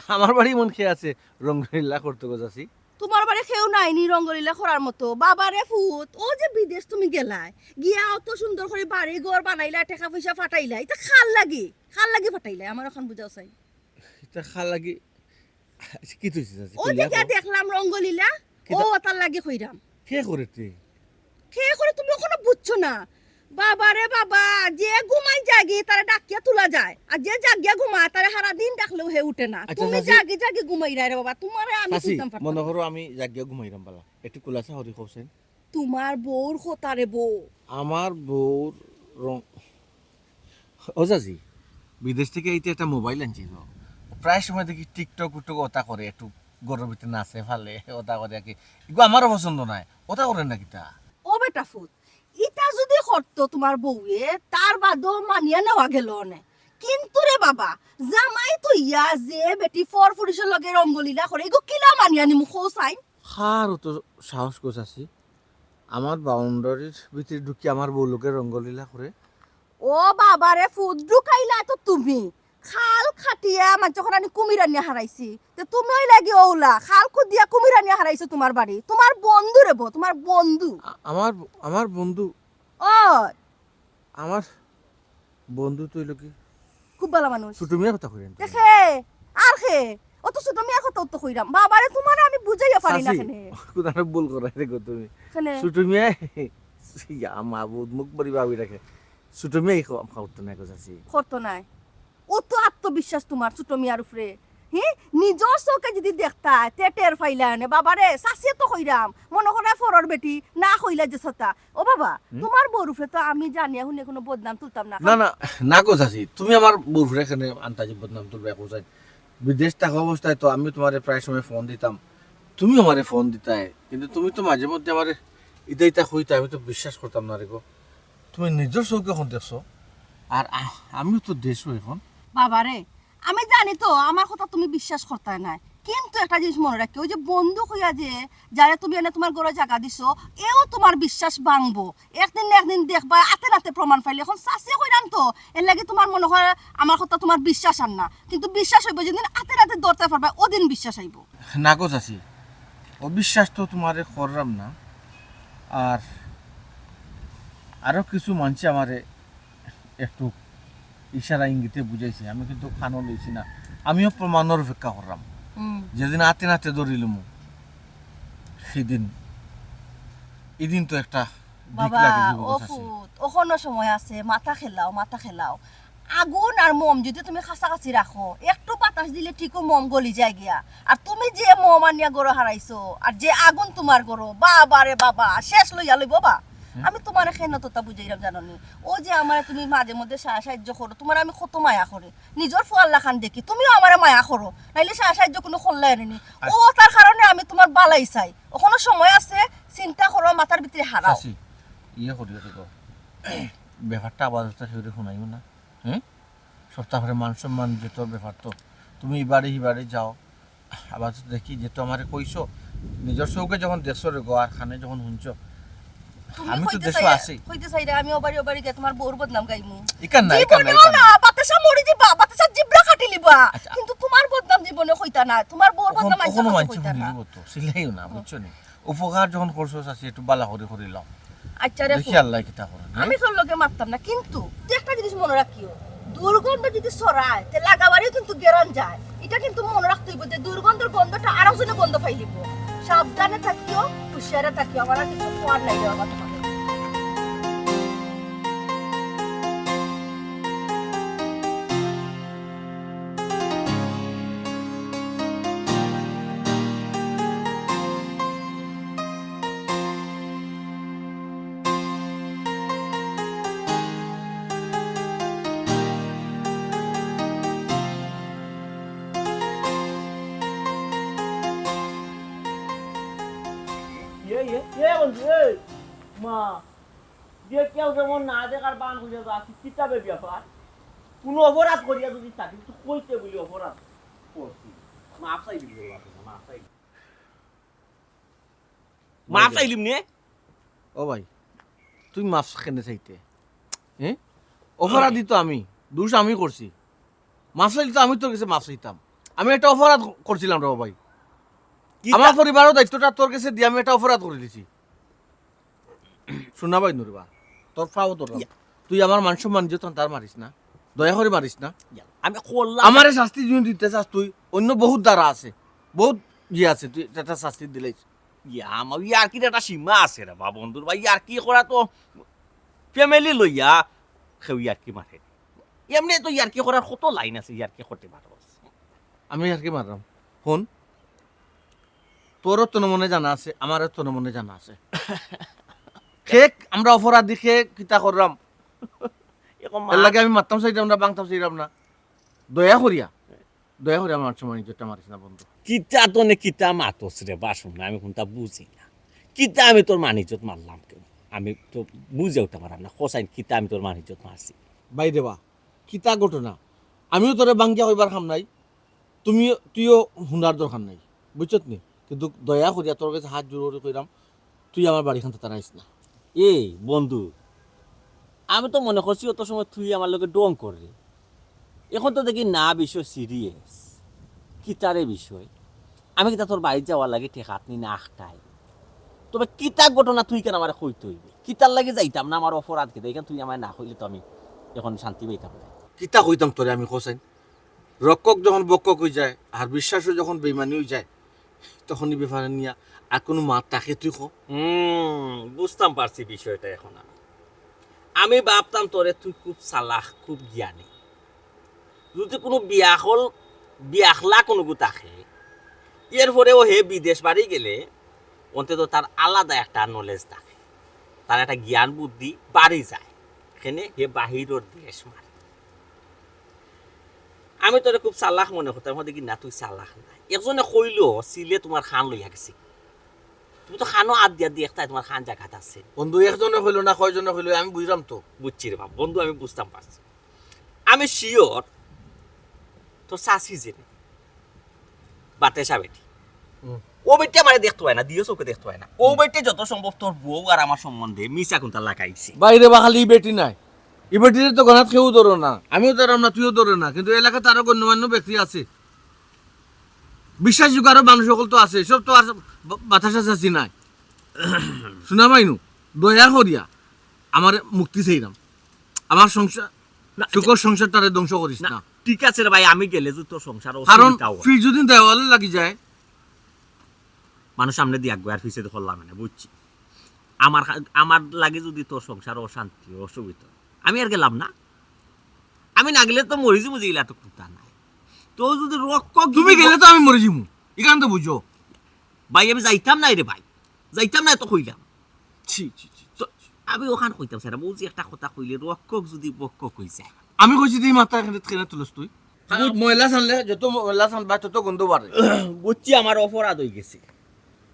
B: আমার বাড়ি মন খেয়ে আছে রঙ্গলিলা করতে গো চাচি
A: তোমার বাড়ি কেউ নাইনি রঙ্গলিলা করার মতো বাবা রে ফুট ও যে বিদেশ তুমি গেলাই গিয়া অত সুন্দর করে বাড়ি ঘর বানাইলা টাকা পয়সা ফাটাইলা এটা খাল লাগি ফাটাইলা আমার এখন বুঝাও চাই
B: এটা খাল লাগি কি তুইছিস চাচি
A: ও যে দেখলাম রঙ্গলিলা ও তার লাগি কইরাম
B: কে করে তুই
A: কে করে তুমি ওখানে বুঝছো না বাবা রে বাবা যে ঘুমাই জাগি তারা ডাকিয়া তোলা যায় আর যে জাগিয়া ঘুমায় তারা সারা দিন ডাকলেও হে উঠে না তুমি জাগি ঘুমাই রে বাবা তোমারে আমি
B: তুলতাম মনে করো আমি জাগিয়া ঘুমাইরাম বালা একটু কুলাসা হরি কওছেন
A: তোমার বউর খতারে বউ
B: আমার বউর রং ও চাচি বিদেশ থেকে এইতে একটা মোবাইল আনছি তো প্রায় সময় দেখি টিকটক ওটা করে একটু গরুর ভিতরে নাচে ফালে ওটা করে কি এগুলো আমারও পছন্দ নাই ওটা করেন না কিতা
A: ও বেটা ফুট ইটা যদি করতো তোমার বউয়ে তার বাদও মানিয়া নেওয়া গেল না কিন্তু রে বাবা জামাই তো ইয়া যে বেটি ফর ফুরিসের লগে রঙ্গলিলা করে এগো কিলা মানিয়া নিমু খোসাই
B: হারও তো সাহস করছি আমার বাউন্ডারির ভিতরে ঢুকি আমার বউ লোকে রঙ্গলীলা করে
A: ও বাবা রে ফুট ঢুকাইলা তো তুমি খাল খাটিয়া আমার যখন আমি কুমিরানি হারাইছি তো তুমি ওই লাগি ওলা খাল খুদিয়া কুমিরানি হারাইছো তোমার বাড়ি তোমার বন্ধু রে বউ তোমার বন্ধু
B: আমার বন্ধু
A: ও
B: আমার বন্ধু তুই লোকে
A: খুব ভালো মানুষ
B: ছোট মেয়ে কথা কইরেন
A: দেখে আর খে অত ছোট মেয়ে কথা তো কইরাম বাবারে তোমারে আমি বুঝাইয়া পারি না কেনে
B: কোদারে ভুল করাই রে গো তুমি ছোট মেয়ে ইয়া মাবুদ মুখ বড়ি ভাবি রাখে ছোট মেয়ে খাওয়াতো না গো চাচি
A: করতো নাই ও তো আত্মবিশ্বাস তোমার ছোট মেয়ার উপরে হ্যাঁ নিজর চৌকে যদি দেখতা তে টের ফাইলা নে বাবারে চাচিয়ে তো কইরাম মনে করে ফরর বেটি না কইলা যে সতা ও বাবা তোমার বউর উপরে তো আমি জানি এখন কোনো বদনাম তুলতাম না
B: না না না গো চাচি তুমি আমার বউর উপরে এখানে আন্তাজি বদনাম তুলবে কোথায় বিদেশ থাকা অবস্থায় তো আমি তোমারে প্রায় সময় ফোন দিতাম তুমি আমারে ফোন দিতাই কিন্তু তুমি তো মাঝে মধ্যে আমারে ইটা কইতা আমি তো বিশ্বাস করতাম না রে গো তুমি নিজের চৌকে এখন দেখছো আর আমিও তো দেশও এখন
A: বাবারে আমি জানি তো আমার কথা তুমি বিশ্বাস করতে না কিন্তু একটা জিনিস মনে রাখি, ওই যে বন্ধু হইয়া যে যারা তুমি এনে তোমার ঘরে জায়গা দিছো, এও তোমার বিশ্বাস ভাঙবো। একদিন না একদিন দেখবা হাতে নাতে প্রমাণ পাইলে। এখন চাষি হইরান তো, এর লাগে তোমার মনে হয় আমার কথা তোমার বিশ্বাস আর না, কিন্তু বিশ্বাস হইব যেদিন হাতে নাতে ধরতে পারবা, ওদিন বিশ্বাস আইব।
B: না গো চাচি, অবিশ্বাস তো তোমারে করলাম না। আর আরও কিছু মানছে আমারে একটু ইশারা ইঙ্গিতে বুঝাইছে, আমি কিন্তু খানো লইছি না। আমিও প্রমাণের অপেক্ষা করলাম। যেদিন হাতে নাতে ধরিলাম সেদিন, এদিন তো একটা দিক
A: বাবা
B: লাগে জীবন চাচি।
A: অফুত ওখানো সময় আছে, মাথা খেলাও মাথা খেলাও। আগুন আর মোম যদি তুমি কাছাকাছি রাখো, একটু বাতাস দিলে ঠিকও মোম গলি যায় গিয়া। আর তুমি যে মোম আনিয়া গরো হারাইছো, আর যে আগুন তোমার গরো, বাবা রে বাবা, শেষ লইয়া লইব বা। আমি তোমার খেনততা বুঝাইলাম জাননি। ও যে আমার তুমি মাঝে মধ্যে সাহায্য করো, তোমার আমি কত মায়া করি, নিজের ফুয়াল্লা খান দেখি তুমিও আমার মায়া করো, নাইলে সাহায্য কোনো করলে আনিনি। ও তার কারণে আমি তোমার বালাই চাই। ওখানে সময় আছে, চিন্তা করো, মাথার ভিতরে হারাও।
B: চাচি ইয়ে করিও তো ব্যাপারটা আবার সেটা শোনাইও না। সপ্তাহে মান সম্মান যেত ব্যাপার তো, তুমি এবারে এবারে যাও। আবার তো দেখি যেহেতু আমারে কইছো, নিজের চৌকে যখন দেখছো রে গো, আর খানে যখন শুনছো, আমি তো দেশে আছি।
A: কইতে চাই রে আমি ওবারি ওবারি গে তোমার বউর বদনাম গাইমু।
B: ইকান না
A: জীবনেও না, বাতাসা মরি দিবা, বাতাসা জিবরা কাটি লিবা, কিন্তু তোমার বদনাম জীবনে কইতা না, তোমার বউর বদনাম আইছে
B: কোনো মানছে
A: কইতা না।
B: শুনিব তো সিলাইও না, বুঝছো নি? উপকার যখন করছো চাচি একটু বালা করে করিলাম,
A: আচ্ছা রে
B: দেখি আল্লাহ কিতা করে।
A: আমি তোর লগে মারতাম না, কিন্তু তুই একটা জিনিস মনে রাখিও, দুর্গন্ধ যদি ছড়ায় তে লাগাবারই কিন্তু গেরান যায়। এটা কিন্তু মনে রাখতে হইব যে দুর্গন্ধের গন্ধটা আরো জনে গন্ধ পাইলিব। সাবধানে থাকিও, হুঁশিয়ারে থাকিও। আমার আর কিছু খোয়ার নাই রে বাবা তোমাকে।
F: মা যে কেউ যেমন না দেখার বান হইয়া যাচ্ছি কিতাবে ব্যাপার, কোনো অপরাধ করিয়া যদি থাকি তো কইতে বলি অপরাধ করছি, মাপ চাইলি মাপ চাইলিম নে।
B: ও ভাই, তুই মাফ কেনে চাইতে? অপরাধী তো আমি, দোষ আমি করছি। মাফ চাইলে তো আমি তোর কাছে মাফ চাইতাম। আমি একটা অপরাধ করছিলাম রে ভাই, আমার পরিবারের দায়িত্বটা তোর কাছে দিয়ে আমি একটা অপরাধ করে দিছি। শোনা ভাই নুরবা, তোর ফাও তোর, তুই আমার মান সম্মান যে তার মারিস না, দয়া করে মারিস না।
F: আমি করলাম
B: আমারে শাস্তি যদি দিতে চাস তুই, অন্য বহুত দ্বারা আছে, বহুত ইয়ে আছে, তুই একটা শাস্তি দিলেই।
F: আমার ইয়ার কি একটা সীমা আছে রে বা বন্ধুর ভাই, ইয়ার কি করা তো ফ্যামিলি লইয়া সেও ইয়ার কি মারে। এমনি তো ইয়ার কি করার কত লাইন আছে, ইয়ার কি করতে পারো।
B: আমি আর কি মারলাম ফোন, তোরও তোর মনে জানা আছে, আমারও তোর মনে জানা আছে। খেক আমরা অপরাধ দেখে কিতা করলাম, এর লাগে আমি মারতাম চাইতাম না, বাংতাম চাইতাম না। দয়া করিয়া আমার সময় নিজেরটা মারিস না বন্ধু।
F: কিতা তো নে কিতা মাতস রে বাসুন, আমি কোনটা বুঝি না। কিতা আমি তোর মানিজত মারলাম কেউ, আমি তো বুঝে উঠতে পারলাম না কোসাইন কিতা আমি তোর মানিজত মারছি।
B: বাই দেবা কিতা ঘটনা, আমিও তোরে বাঙ্গিয়া হইবার খাম নাই, তুইও হুনার দরকার নাই, বুঝছত নি? কিন্তু দয়া করিয়া তোর কাছে হাত জোর কইরাম, তুই আমার বাড়িখান তারাইস না।
F: এই বন্ধু, আমি তো মনে করছি অত সময় তুই আমার লোকে ডং করলি, এখন তো দেখি না বিষয় সিরিয়াস। কিতারে বিষয়, আমি কিতা তোর বাড়ি যাওয়ার লাগে ঠেকাত নি না আখটাই। তবে কিতা ঘটনা তুই কেন আমার কইতে হইবে? কিতার লাগে যাইতাম না, আমার অপরাধ কিতা, এখানে তুই আমার না কইলে তো আমি এখন শান্তি পাইতাম না।
B: কিতা কইতাম তোরে আমি কোসাইন, রক্ষক যখন বক্ষক হয়ে যায় আর বিশ্বাসও যখন বেইমানি হয়ে যায়, তখনই ব্যাপারে নিয়া আর কোনো মাত তাকে তুই কো।
F: বুঝতাম পারছি বিষয়টা এখন। আমি ভাবতাম তোরে তুই খুব চালাক, খুব জ্ঞানী। যদি কোনো বিয়াখলা কোনো থাকে, এরপরেও হে বিদেশ বাড়ি গেলে অন্তত তার আলাদা একটা নলেজ থাকে, তার একটা জ্ঞান বুদ্ধি বাড়ি যায়, এখানে হে বাহিরের দেশ মারে। আমি তোরে খুব চালাক মনে করতাম, দেখি না তুই চালাক না। একজনে কইল চিলে তোমার খান লইয়া গেছি, তুমি তো খানো আদ দিয়া দিয়ে একটাই তোমার খান জায়গাত আছে।
B: বন্ধু একজনে হইলো না কয়জনে হইলো আমি বুঝলাম তো।
F: বুঝছি রে বাপ বন্ধু, আমি বুঝতাম পারছি। আমি শিওর তোর চাষি জেনে বাতেসা বেটি ও বেটি আমার দেখতে হয় না দিও চোখে দেখতে হয় না ও বেটি যত সম্ভব তোর বউ আর আমার সম্বন্ধে মিশা কোনটা লাগাইছে
B: বাইরে বা খালি বেটি নাই এই বেটির তো গনাত কেউ ধরো না আমিও ধরাম না তুইও ধরে না কিন্তু এলাকাতে আরো গণ্যমান্য ব্যক্তি আছে বিশ্বাসযোগ্য আরো মানুষ সকল তো আছে সব তো আর বাতাসা চাচ্ছি নাই শোনা মাইনু দয়া করিয়া আমার মুক্তি চাইলাম আমার সংসার সুখর সংসারটারে ধ্বংস করিস না
F: ঠিক আছে রে ভাই আমি গেলে যে তোর সংসার
B: কারণ ফির যদি দেওয়ালে লাগি যায়
F: মানুষ সামনে দিয়ে আগে আর পিছিয়ে করলাম না বুঝছি আমার লাগে যদি তোর সংসার অশান্তি অসুবিধা আমি আর গেলাম না আমি না গেলে তো মরিজি বুঝে গেলে এত কুতা নাই তো যদি রক্ত
B: তুমি গেলে তো আমি মরে যাবো এখান তো বুঝো
F: ভাই আমি যাইতাম না রে ভাই যাইতাম না তো কইলাম
B: ছি ছি ছি
F: তো আমি ওখান কইতাম স্যার বলছি একটা কথা কইলে রক্ত যদি বক্ক কই যায়
B: আমি কইছি তুই মাথা এখানে ট্রেনে তুলস তুই ময়লা সানলে যত ময়লা সানবা তত গন্ধ বাড়ে
F: বুঝছি আমার অপরাধ হয়ে গেছে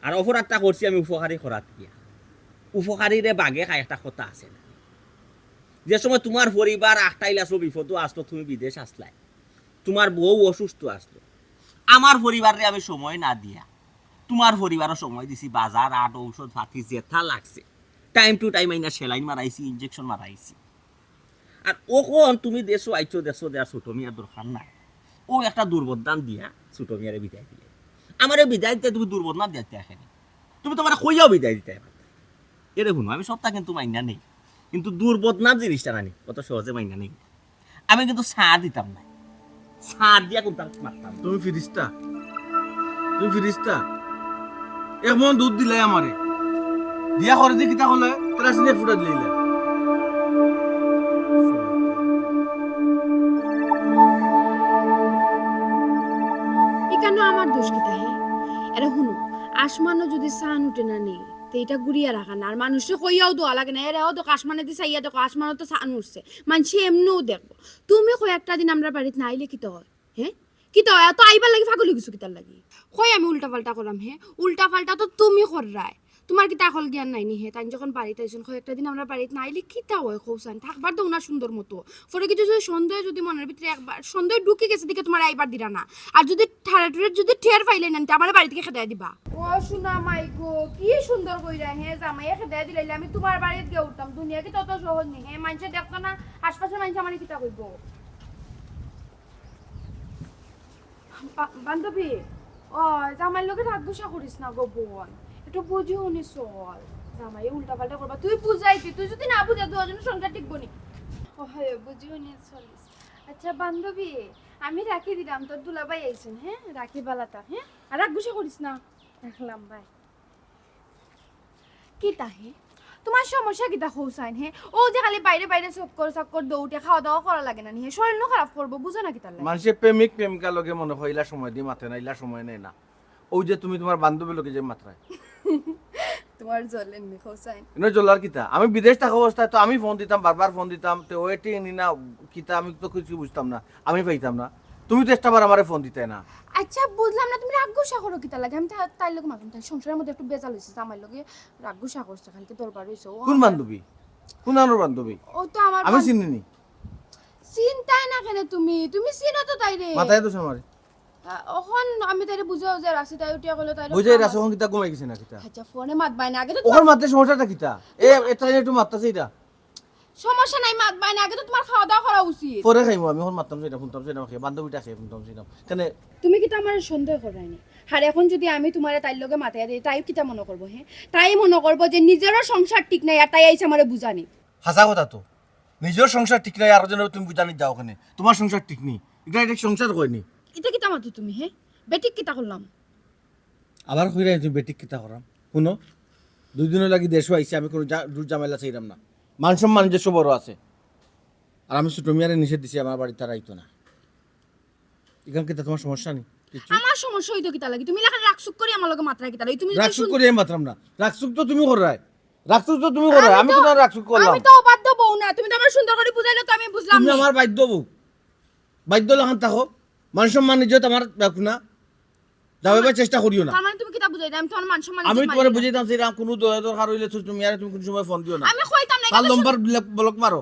F: আর অপরাধটা করছি আমি উপকারী করাত গিয়া উপকারীরে বাগে খাই একটা কথা আছে না যে সময় তোমার পরিবার আটটাইল আসলো বিপদও আসলো তুমি বিদেশ আসলাই তোমার বউ অসুস্থ আসলো আমার পরিবারে আমি সময় না দিয়া তোমার পরিবারও সময় দিছি বাজার আট ঔষধ পাতি যেথা লাগছে টাইম টু টাইম আইনা সেলাইন মারাইছি ইনজেকশন মারাইছি আর ওখন তুমি দেশো আইছো দেশো দেয়া ছোট মিয়ার দরকার নাই ও একটা দুর্বদান দিয়া ছোট মিয়ারে বিদায় দিলে আমার বিদায় দিতে তুমি দুর্বদনাম দিতে আসেনি তুমি তোমার কইয়াও বিদায় দিতে এরে শুনো আমি সবটা কিন্তু মাইনা নেই কিন্তু দুর্বদনাম জিনিসটা নানি কত সহজে মাইনা নেই আমি কিন্তু সার দিতাম না সার দিয়া কোনটা মারতাম
B: তুমি ফিরিস্তা এমন দুধ দিলে আমারে দিয়া করে দি কিতা হলে তোরা সিনে ফুটা দিলে
E: এখানে আমার দোষ কিতা হে এরা শুনো আসমানও যদি সান উঠে না নেই তো এটা গুড়িয়া রাখা না আর মানুষে কইয়াও দোয়া লাগে না এরাও তো আসমানে দিয়ে চাইয়া দেখো আসমানও তো সান উঠছে মানুষে এমনিও দেখবো তুমি কই একটা দিন আমরা বাড়িতে না আইলে কিতা হয় হ্যাঁ কিতা হয় তো আইবার লাগি ফাগল কিছু কিতার লাগি কই আমি উল্টা পাল্টা করলাম হ্যাঁ উল্টা পাল্টা তো তুমি কররাই তোমার কি তাকল জ্ঞান নাই নি হে তাই যখন বাড়িতে আইছেন কই একটা দিন আমরা বাড়িতে না আইলে কিতা হয় কৌসান থাকবার তো না সুন্দর মতো পরে কিছু যদি সন্দেহ যদি মনের ভিতরে একবার সন্দেহ ঢুকে গেছে দিকে তোমার আইবার দিরা না আর যদি ঠাড়াটুরে যদি ঠের ফাইলে না আমার বাড়ি থেকে খেদাই দিবা ও শোনা মাই গো কি সুন্দর কইরা হে জামাইয়া খেদাই দিলাইলে আমি তোমার বাড়িতে গিয়ে উঠতাম দুনিয়া কি তত সহজ নেই হে মানুষে দেখতো না আশপাশের মানুষ আমার কিতা কইব বান্ধবী ও জামাইর লোকে রাগ গুসা করিস না গো বোন একটু বুঝি উনি চল জামাই উল্টা পাল্টা করবা তুই বুঝাইতি তুই যদি না বুঝা দুজন সংসার টিকবো নি ও হয় বুঝি উনি চলিস আচ্ছা বান্ধবী আমি রাখি দিলাম তোর দুলাভাই আইছেন হ্যাঁ রাখি বালাতা হ্যাঁ আর রাগ গুসা করিস না রাখলাম ভাই কি তাহে তোমার সমস্যা কিতা হৌসাইন হ্যাঁ ও যে খালি বাইরে বাইরে চক্কর দৌড়ে খাওয়া দাওয়া করা লাগে না নি শরীর খারাপ করবো বুঝো না কি তার
B: মানুষের প্রেমিকা লগে মনে হয় ইলা সময় দিয়ে মাথে না ইলা সময় নেই না ওই যে তুমি তোমার বান্ধবী লোকে যে মাত্রায়
A: তোমার জ্বলেন নি হোসাইন
B: এনে জ্বলার কিতা আমি বিদেশ থাকা অবস্থায় তো আমি ফোন দিতাম বারবার ফোন দিতাম তো ওয়েটিং নি না কিতা আমি তো কিছু বুঝতাম না আমি পাইতাম না তুমি তো একটাবার আমারে ফোন দিতে না
E: আচ্ছা বুঝলাম না তুমি রাগ গুসা করো কিতা লাগে আমি তাই লোক মাতুম তাই সংসারের মধ্যে একটু বেজাল হইছে আমার লগে রাগ গুসা করছে খালি দরবার হইছে
B: কোন বান্ধবী কোন আনোর বান্ধবী
E: ও তো আমার
B: আমি চিনি নি
E: চিন্তাই না কেন তুমি চিনো তো তাই রে
B: মাথায় তো আমারে
E: ওখন আমি তাইরে বুঝাও যে রাসি তাই উঠিয়া গেল তাই
B: বুঝাই রাসন কিতা ঘুমাই গেছে না কিতা
E: আচ্ছা ফোনে মাত বাই না আগে তো
B: ওখান মাত্র সমস্যাটা কিতা এটা একটু মাত্রাছে এটা
E: সমস্যা নাই মাত বাই না আগে তো তোমার খাওয়া দাওয়া করা উচিত
B: পরে খাইমু আমি এখন মাত্রাম সেটা শুনতাম সেটা খেয়ে বান্ধবীটা খেয়ে শুনতাম সেটা কেন
E: তুমি কি তো আমার সন্দেহ করাইনি আর এখন যদি আমি তোমার তাইর লগে মাথায় দিই তাই কিতা মনে করবো হ্যাঁ তাই মনে করবো যে নিজেরও সংসার ঠিক নাই আর তাই আইছে আমারে বুঝানি
B: হাসা কথা তো নিজের সংসার ঠিক নাই আর জন্য তুমি বুঝানি যাও ওখানে তোমার সংসার ঠিক নেই এটা সংসার হয়নি
E: এটা কিতা মাতো তুমি হ্যাঁ বেটিক কিতা করলাম
B: আবার কইরা তুমি বেটিক কিতা করাম শুনো দুই দিনের লাগি দেশও আইছে আমি কোনো দূর ঝামেলা চাইলাম না মান সম্মান নিজস্ব বড় আছে আর আমি ছোট মিয়ারে নিষেধ দিছি আমার বাড়ি তারা আইতো না এখান কিতা তোমার সমস্যা নেই
E: আমার সমস্যা হইতো কিতা লাগি তুমি লেখা রাখসুক করি আমার লগে মাত্রা কিতা লাগি তুমি
B: রাখসুক করে আমি মাত্রাম না রাখসুক তো তুমি করাই রাখসুক তো তুমি করাই আমি তো রাখসুক করলাম
E: আমি তো বাধ্য বউ না তুমি তো আমার সুন্দর করে বুঝাইলে তো আমি বুঝলাম
B: তুমি
E: না
B: আমার বাধ্য বউ বাধ্য লাগান থাকো মান সম্মান নিজে তোমার রাখো না যাবে চেষ্টা করিও না
E: তার মানে তুমি কিতা বুঝাই দাও আমি তোমার মান সম্মান
B: আমি তোমার বুঝাইতাম যে কোনো দরকার হইলে তুমি আর তুমি কোন সময় ফোন দিও না
E: আমি কইতাম না
B: তার নম্বর ব্লক মারো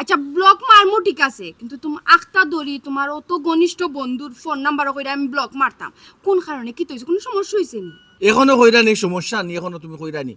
E: আচ্ছা ব্লক মারমু ঠিক আছে, কিন্তু তুমি আখতা দড়ি তোমার অত ঘনিষ্ঠ বন্ধুর ফোন নাম্বার কইরা আমি ব্লক মারতাম কোন কারণে? কি হইছে? কোনো সমস্যা হইছে নি?
B: এখনো কইরানি সমস্যা নি, এখনো তুমি কইরানি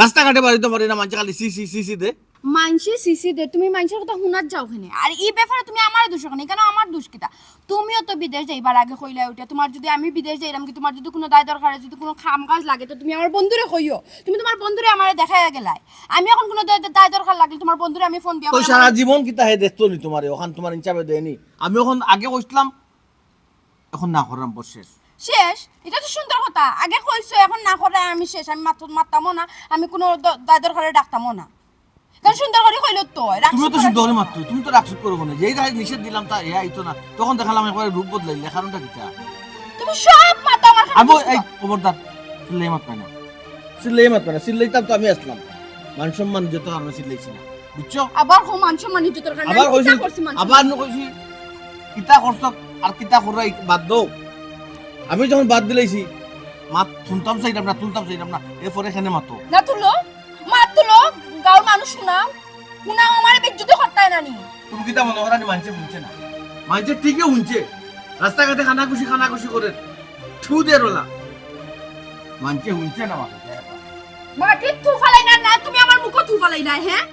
B: রাস্তাঘাটে বাড়িতে পারি না, মানুষ খালি সি সি সি সি দে।
E: মানসি সিসি দে, তুমি মানুষের কথা শুনাত যাও কেন? আর এই ব্যাপারে তুমি আমার দোষ কেন? কেন আমার দোষ কিটা? তুমিও তো বিদেশ যাইবার আগে কইলা ওইটা, তোমার যদি আমি বিদেশ যাইরাম কি তোমার যদি কোনো দায় দরকার যদি কোনো কাম কাজ লাগে তো তুমি আমার বন্ধুরে কইও। তুমি তোমার বন্ধুরে আমারে দেখাইয়া গেলাই, আমি এখন কোনো দায় দরকার লাগলে তোমার বন্ধুরে আমি ফোন দিয়া
B: তো সারা জীবন কিতা হে দেখতো নি তোমারে, ওখান তোমার হিসাবে দেয়নি। আমি এখন আগে কইছিলাম, এখন না করলাম, বস শেষ।
E: শেষ? এটা তো সুন্দর কথা, আগে কইছো এখন না করে আমি শেষ, আমি মারতামও না, আমি কোনো দায় দরকারে ডাকতামও না। কারণ সুন্দর করে কইলো তো
B: তুমি তো শুদ্ধ করে মারতো, তুমি তো রাখছ করবো না, যেই রায় নিষেধ দিলাম তা এ আইতো না, তখন দেখালাম একবারে রূপ বদলাইলে, কারণটা কিতা?
E: তুমি সব মাতা আমার
B: আমি এই খবরদার সিল্লাই মাত পাই না, সিল্লাই মাত পাই না, সিল্লাইতাম তো আমি আসলাম, মান সম্মান যত কারণে সিল্লাইছি না, বুঝছো?
E: আবার হো মান সম্মান ইজ্জতের কারণে
B: আবার
E: আমি
B: কইছি,
E: কিতা করছি?
B: আবার ন কইছি কিতা করছ আর কিতা করাই বাদ দাও। আমি যখন বাদ দিলাইছি মাত শুনতাম চাইতাম না, তুলতাম চাইতাম না, এরপরে এখানে মাতো
E: না তুলো মাত তুলো, গাঁর মানুষ শুনাও শুনাও, আমার বিজ্জুতি করতে না নি।
B: তুমি কিতা মনে করানি মানছে শুনছে না? মানছে ঠিকই শুনছে, রাস্তাঘাটে খানাখুশি করে থু দে রোলা, মানছে শুনছে না মাথা
E: মাটি থু ফালাই না, না তুমি আমার মুখ থু ফালাই না। হ্যাঁ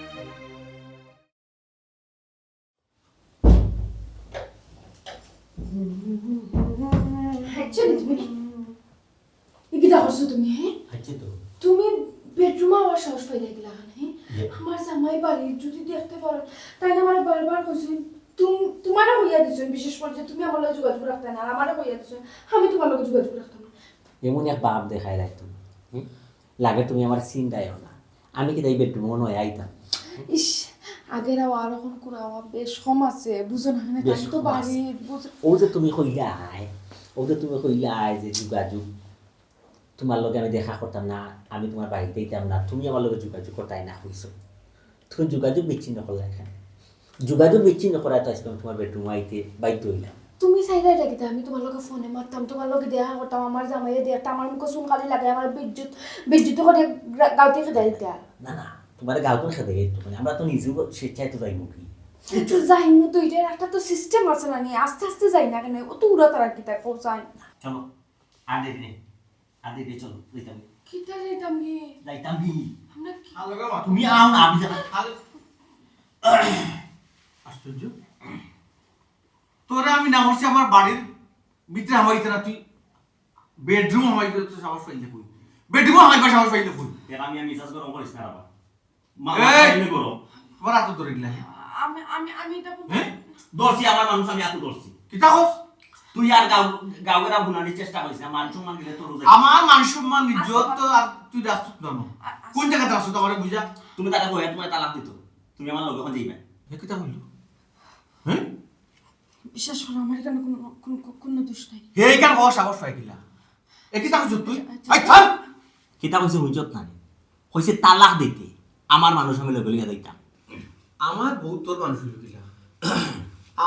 E: কিতা করছো তুমি? হ্যাঁ তুমি বেডরুমে আমার সাহস পাইলে গেলা হ্যাঁ? আমার জামাই বাড়ি যদি দেখতে পারো তাই না আমার বারবার কইছি তোমারও হইয়া দিছেন, বিশেষ করে যে তুমি আমার লগে যোগাযোগ রাখতে না, আর আমারও হইয়া দিছেন আমি তোমার লগে যোগাযোগ রাখতাম না।
F: এমন এক বাপ দেখায় রাখতো, লাগে তুমি আমার চিন্তায়ও না, আমি কি তাই বেডরুমও নয় আইতাম।
E: ইস আগের আর এখন কোনো বেশ কম আছে, বুঝো না?
F: বেশ
E: তো
F: কম
E: বাড়ি
F: আছে। ও যে তুমি কইলাই, যে যোগাযোগ তোমার লগে আমি দেখা করতাম না, আমি তোমার বাড়িতে দিতাম না, তুমি আমার লগে যোগাযোগ করতাই না হইছো, তুমি যোগাযোগ বিচ্ছিন্ন করলা। এখানে যোগাযোগ বিচ্ছিন্ন করা তো আজকে তোমার বেডরুম আইতে বাধ্য হইলাম।
E: তুমি চাইলে রাখিতে আমি তোমার লগে ফোনে মারতাম, তোমার লগে দেখা করতাম, আমার জামাইয়ে দেখতাম, আমার মুখে চুনকালি লাগে, আমার বিদ্যুৎ করে গাঁতে খেতে দিতে।
F: না না, তোমার গাঁও কোন খেতে গেছে, আমরা তো নিজেও স্বেচ্ছায় তো যাইব কি
E: তো যাইনি তো, এটার একটা তো সিস্টেম আছে না, নিয়ে আস্তে আস্তে যাই না কেন? ও তো উড়া তারা কি তাই পৌঁছায়।
F: চলো আর দেরি নেই, আর দেরি নেই, চলো যাইতাম।
E: কিতা যাইতাম কি?
F: যাইতাম কি?
E: আমরা
F: তুমি আও না, আমি যাব।
B: আশ্চর্য, তোরা আমি না বলছি আমার বাড়ির ভিতরে হামাইতে না, তুই বেডরুম হামাইতে তো সাহস পাইলে কই? বেডরুম হামাইবা সাহস পাইলে কই?
F: তেরা মিয়া মিজাজ গরম করিস না বাবা,
B: এই
F: গরম
B: তোমার হাত ধরে গেলা।
E: আমি আমি আমি এটা
B: হ্যাঁ
F: দর্শি, আমার মানুষ আমি এত দর্শি,
B: কিতা কস?
F: তুই আর গাঁওয়েরা বুনানির চেষ্টা করিস না, মান সম্মান দিলে তোর
B: আমার মান সম্মান ইজ্জত তো আর তুই রাখছ না, কোন জায়গাতে আসছ তোমারে বুঝা?
F: তুমি তাকে কইয়া তোমার তালাক দিত, তুমি আমার লগে এখন যাইবা।
B: এ কিতা হইল? হ্যাঁ
E: বিশ্বাস করো আমার এখানে কোনো দোষ নাই।
B: হে কেন কস সাহস পাই গেলা? এ কিতা কইছ তুই? আই থাম।
F: কিতা কইছে হুইজত না, কইছে তালাক দিতে, আমার মানুষ আমি লগে লইয়া যাইতাম।
B: আমার বউ তোর মানুষ হইল কিলা?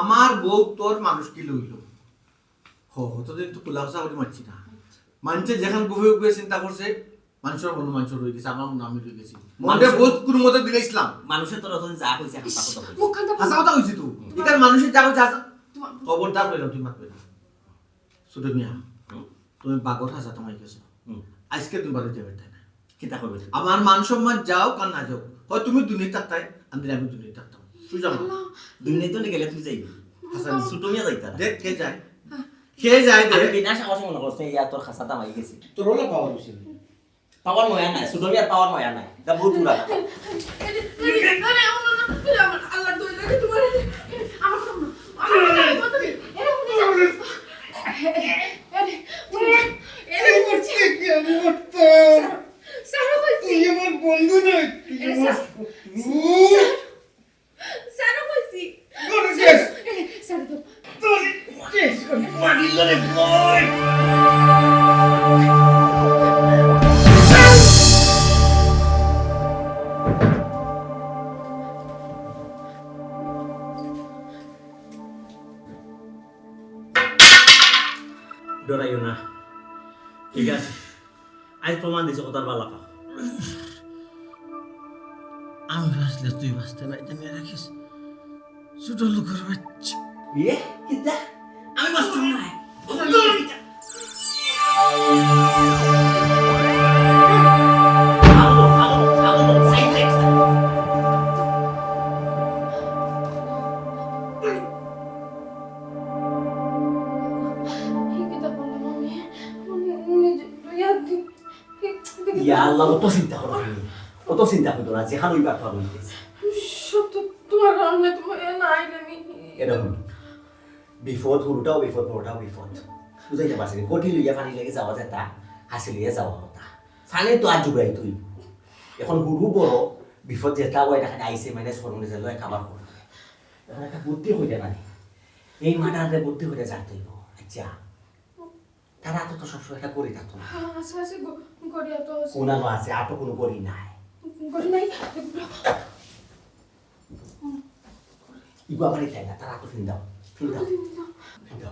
B: আমার বউ তোর মানুষ কি লইল? হতদিন তো কুলাসা করে মারছি না, মানুষে যেখান গুফে গুফে চিন্তা করছে, মানুষের মনে মানুষ রয়ে গেছে, আমার মনে আমি রয়ে গেছি, মনে বোধ কোন মতে দিলে ইসলাম।
F: মানুষের তোর অতদিন যা কইছে হাসা কথা কইছে,
B: হাসা কথা কইছি তুই, এটার মানুষের যা কইছে হাসা খবরদার কইলাম, তুই মারবে না। ছোট মিয়া, তুমি বাগর হাসা তোমায় গেছো, আজকে তুমি বাড়ি যাবে তাই না?
F: কিতা করবে?
B: আমার মান সম্মান যাও কার না যাও, হয় তুমি দুনিয়া থাকতাই, আমি দুনিয়া থাকতাম, সুজা মা
F: দুনিয়াতে তো গেলে তুই যাইবি, হাসান ছোট মিয়া যাইতা
B: দেখ কে যায়, কে যায়
F: আমি
B: দেখ।
F: বিনা সাহসে মনে করছে ইয়া তোর খাসাটা মাই গেছি,
B: তোর হলো পাওয়ার বেশি,
F: পাওয়ার ময়া নাই, ছোট মিয়ার পাওয়ার ময়া নাই, এটা বহুত পুরা।
E: আল্লাহ দই লাগে তোমার আমার সামনে আমার কথা নেই এরে উনি এরে এরে করছে কি আমি করতে সারা কইছি তুই আমার বন্ধু নয়, তুই আমার সারা কইছি করছিস সারা তো তোর কেস মারি লরে বল।
F: ডরাইও না, ঠিক আছে, আজ প্রমাণ দিছে কথার বালা পা।
B: আমি বাঁচলে তুই বাঁচতে না, এটা নিয়ে রাখিস। ছোট লোকের বাচ্চা
F: ইয়ে কিতা আমি মাস্টার নাই ইয়া আল্লাহ অত চিন্তা করো তুমি অত চিন্তা করো না যেখানে ওই বার্তা বলতেছে
E: সত্য তোমার কারণে তোমার নাই আমি
F: এরকম বিপদ হুরুটাও বিপদ বড়টাও বিপদ বুঝাইতে পারছি গটি লইয়া পানি লেগে যাওয়া যেতা হাসি লইয়া যাওয়া কথা ফানে তো আর জুগাই তুই এখন হুরু বড় বিপদ যেটা ওই দেখানে আইসে ম্যানেজ করুন যে লয় খাবার করুন এখন একটা বুদ্ধি হইতে পারে এই মাটারে বুদ্ধি হইতে জানতে হইব আচ্ছা তারা তো সবসময় একটা করি থাকতো না
E: আছে আছে গড়িয়া তো আছে
F: কোনানো আছে আর তো কোনো করি নাই
E: গড়ি নাই
F: ইগো আমার তাই না তারা তো ফিন দাও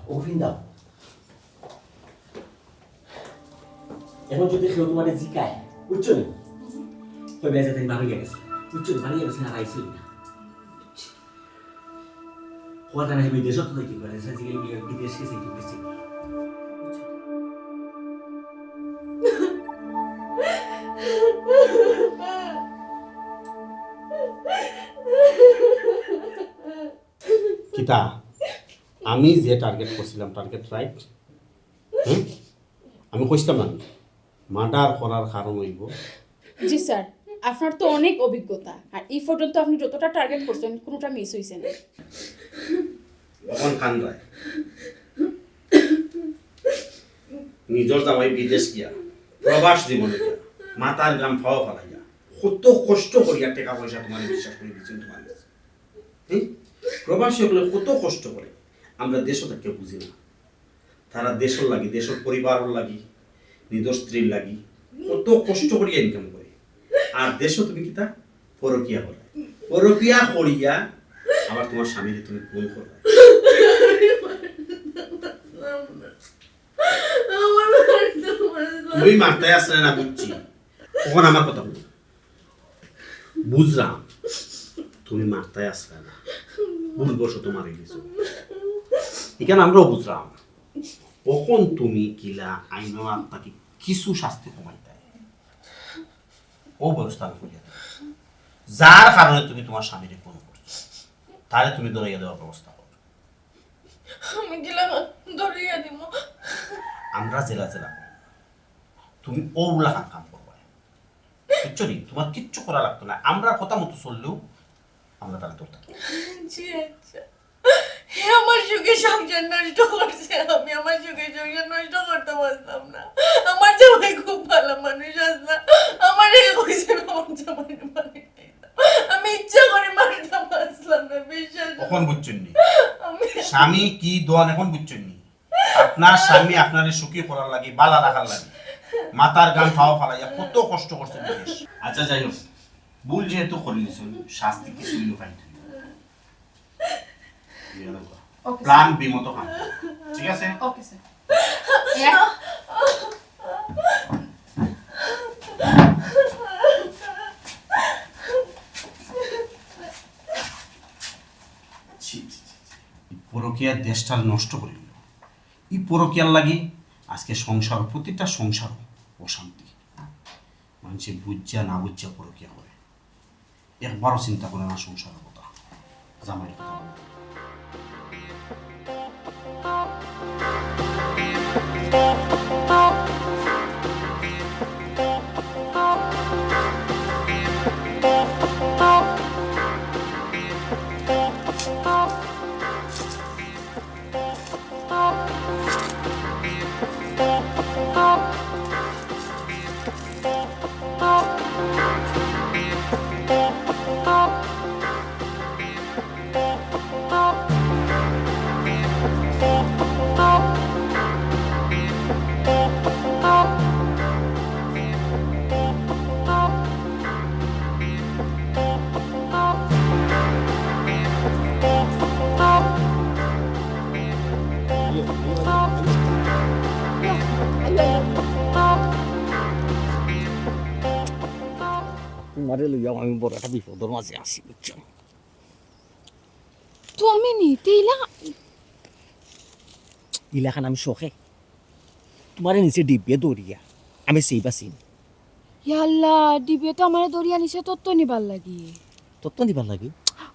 F: ও ফিন দাও এখন যদি কেউ তোমার জিকায় বুঝছো নি কই বেজে তাই ভাবে গেছে বুঝছো নি ভাবে গেছে না আইসি না হওয়াটা না বিদেশত তো কি করে সাজিয়ে বিদেশ কে সেই বেশি
C: কিতা আমি যে টার্গেট করছিলাম টার্গেট রাইট আমি কইছিলাম না মার্ডার করার কারণ হইব
D: জি স্যার আপনার তো অনেক অভিজ্ঞতা আর এই ফটো তো আপনি যতটা টার্গেট করছেন কোনোটা মিস হইছে না
C: এখন খান রায় নিজর জামাই বিদেশ গিয়া প্রবাস জীবনে গিয়া মাতার গ্রাম ফাওয়া ফালাইয়া কত কষ্ট করিয়া টাকা পয়সা তোমার বিশ্বাস করে দিচ্ছেন তোমার কাছে প্রবাসী হলে কত কষ্ট করে আমরা দেশও তাকে বুঝি না তারা দেশের লাগি দেশের পরিবারের লাগি নিজের স্ত্রীর লাগি কত কষ্ট করিয়া ইনকাম করে আর দেশও তুমি কিতা পরকিয়া করে পরকিয়া করিয়া আবার তোমার স্বামীকে তুমি ভুল করবে তুমি মারতে আসলে না বুঝছি কখন আমার কথা বলি বুঝলাম তুমি মারতে আসলে না ভুলবশত মারি গেছো এখানে আমরাও বুঝলাম কখন তুমি কিলা আইন তাকে কিছু শাস্তি কমাই দেয় ও ব্যবস্থা আমি করিয়া দেব যার কারণে তুমি তোমার স্বামীকে ফোন করছো তাহলে তুমি ধরিয়ে দেওয়ার ব্যবস্থা করো
E: আমি গেলাম ধরিয়া দিব
C: আমরা জেলা জেলা তুমি ওগুলা কাম করবো বুঝছি তোমার কিচ্ছু করা লাগতো না আমরা কথা মতো চললেও আমরা তাহলে ধরতাম
E: জি আচ্ছা আমার সুখে সংসার নষ্ট করছে আমি আমার সুখে সংসার নষ্ট করতে পারতাম না আমার জামাই খুব ভালো মানুষ আসলা আমার এই কইছে আমার জামাই মানে আমি ইচ্ছা করে মারতাম আসলাম না বিশ্বাস
C: কখন বুঝছেন স্বামী কি দোয়ান এখন বুঝছেন আপনার স্বামী আপনার সুখী করার লাগে বালা রাখার লাগে মাতার গান খাওয়া ফালাইয়া কত কষ্ট করছেন আচ্ছা যাই হোক ভুল যেহেতু করে নিয়েছেন শাস্তি কিছু পাই প্ল্যান বি মতো খান ঠিক আছে
E: ওকে স্যার
C: পরকিয়ার দেশটা নষ্ট করে দিল এই পরকিয়ার লাগি আজকে সংসার প্রতিটা সংসার অশান্তি মানুষে বুঝা না বুঝা পরকিয়া করে একবারও চিন্তা করে না সংসারের কথা জামাইয়ের কথা
F: মারে লইয়া আমি বড় একটা বিপদের মাঝে আসি বুঝছো
E: তুমি নি তেইলা
F: ইলাখান আমি শখে তোমার নিচে ডিব্বে দৌড়িয়া আমি সেই বাসিন
E: ইয়াল্লা ডিবে তো আমার দরিয়া নিছে তত্ত্ব নিবার লাগি
F: তত্ত্ব দিবার লাগে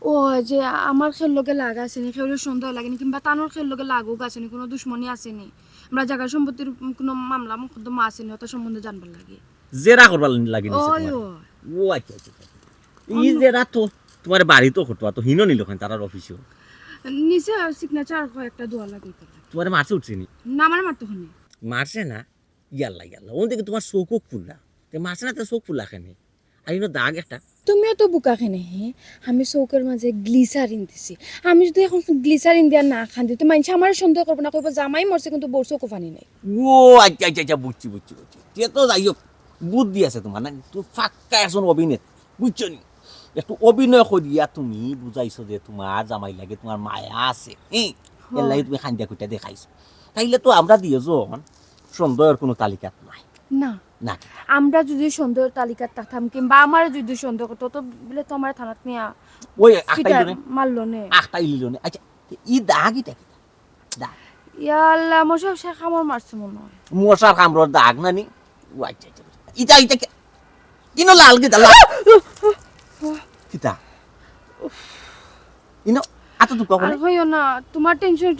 E: ও যে আমার খেল লগে লাগা আসেনি খেলের সন্দেহ লাগেনি কিংবা তানোর খেল লগে লাগুক আসেনি কোনো দুশ্মনী আসেনি আমরা জায়গা সম্পত্তির কোনো মামলা মুকদ্দমা আসেনি ওটা সম্বন্ধে জানবার লাগে
F: জেরা করবার লাগে নিচে
E: ওই
F: তোমার
E: ওই
F: ও আচ্ছা আচ্ছা ই জেরা তো তোমার বাড়ি তো হতো তো হিনো নিল খান তার অফিসেও
E: নিচে সিগনেচার একটা দোয়া লাগে
F: তোমার মারছে উঠছিনি
E: না আমার মারতে হনে
F: মারছে না ইয়াল্লা ইয়াল্লা ওন দিকে তোমার চোখও ফুললা তে মারছে না তো চোখ ফুলা খানি আর ইনো দাগ একটা
E: তুমিও তো বুকা খেনে হে আমি চৌকের মাঝে গ্লিসারিন দিছি আমি যদি এখন গ্লিসারিন দিয়া না খান দিই তো মানুষ আমার সন্দেহ করবো না কইব জামাই মরছে কিন্তু বোর চৌকো পানি নাই
F: ও আচ্ছা আচ্ছা আচ্ছা বুঝছি বুঝছি বুঝছি তে তো যাই হোক বুদ্ধি আছে তোমার না তুমি ফাক্কা একজন অভিনেতা বুঝছো নি একটু অভিনয় করিয়া তুমি বুঝাইছো যে তোমার জামাই লাগে তোমার মায়া আছে এর লাগে তুমি খান্দিয়া কুইটা দেখাইছো তাইলে তো আমরা দিয়েজন সন্দেহের কোনো তালিকাত নাই
E: না
F: না
E: আমরা যদি সন্দেহের তালিকাত থাকতাম কিংবা আমার যদি সন্দেহ করতো তো বলে তো আমার থানাত নিয়া
F: ওই আখটাইল নে
E: মারলো নে
F: আখটাইল নে আচ্ছা ই দাগ ইটা কি দাগ
E: ইয়াল্লা মশা শেখ আমার মারছে মনে হয়
F: মশার কামড়র দাগ না নি ও আচ্ছা আচ্ছা ইটা ইটা ইনো লাল গিতা লাল কিতা ইনো আত তো কখন
E: আর হইও না তোমার টেনশন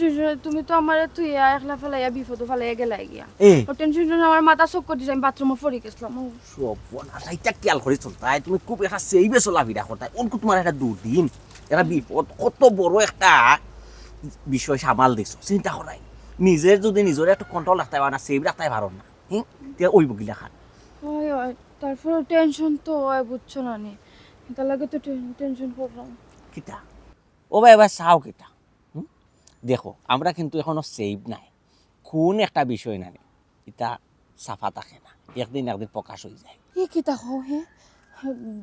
E: তুমি তো আমার তুই একলা ফেলাইয়া বিপদ ফেলাইয়া গেলাই গিয়া ও টেনশন আমার মাথা চোখ করে দিছে আমি বাথরুমে পড়ে গেছিলাম
F: সব না এটা খেয়াল করে চলতাই তুমি খুব একটা সেইবে চলাফেরা করতাই অল্প তোমার একটা দুর্দিন একটা বিপদ কত বড় একটা বিষয় সামাল দিছো চিন্তা করাই নিজের যদি নিজের একটু কন্ট্রোল রাখতে পারে না সেভ রাখতে পারো না তে ওই বগিলা খান
E: হয় হয় তারপর টেনশন তো হয় বুঝছো না নি তার লাগে তো টেনশন করলাম
F: কিতা ও ভাই এবার চাও কিতা দেখো আমরা কিন্তু এখনো সেভ নাই কোন একটা বিষয় নাই এটা সাফা থাকে না একদিন একদিন প্রকাশ হয়ে যায়
E: কি তা হো হে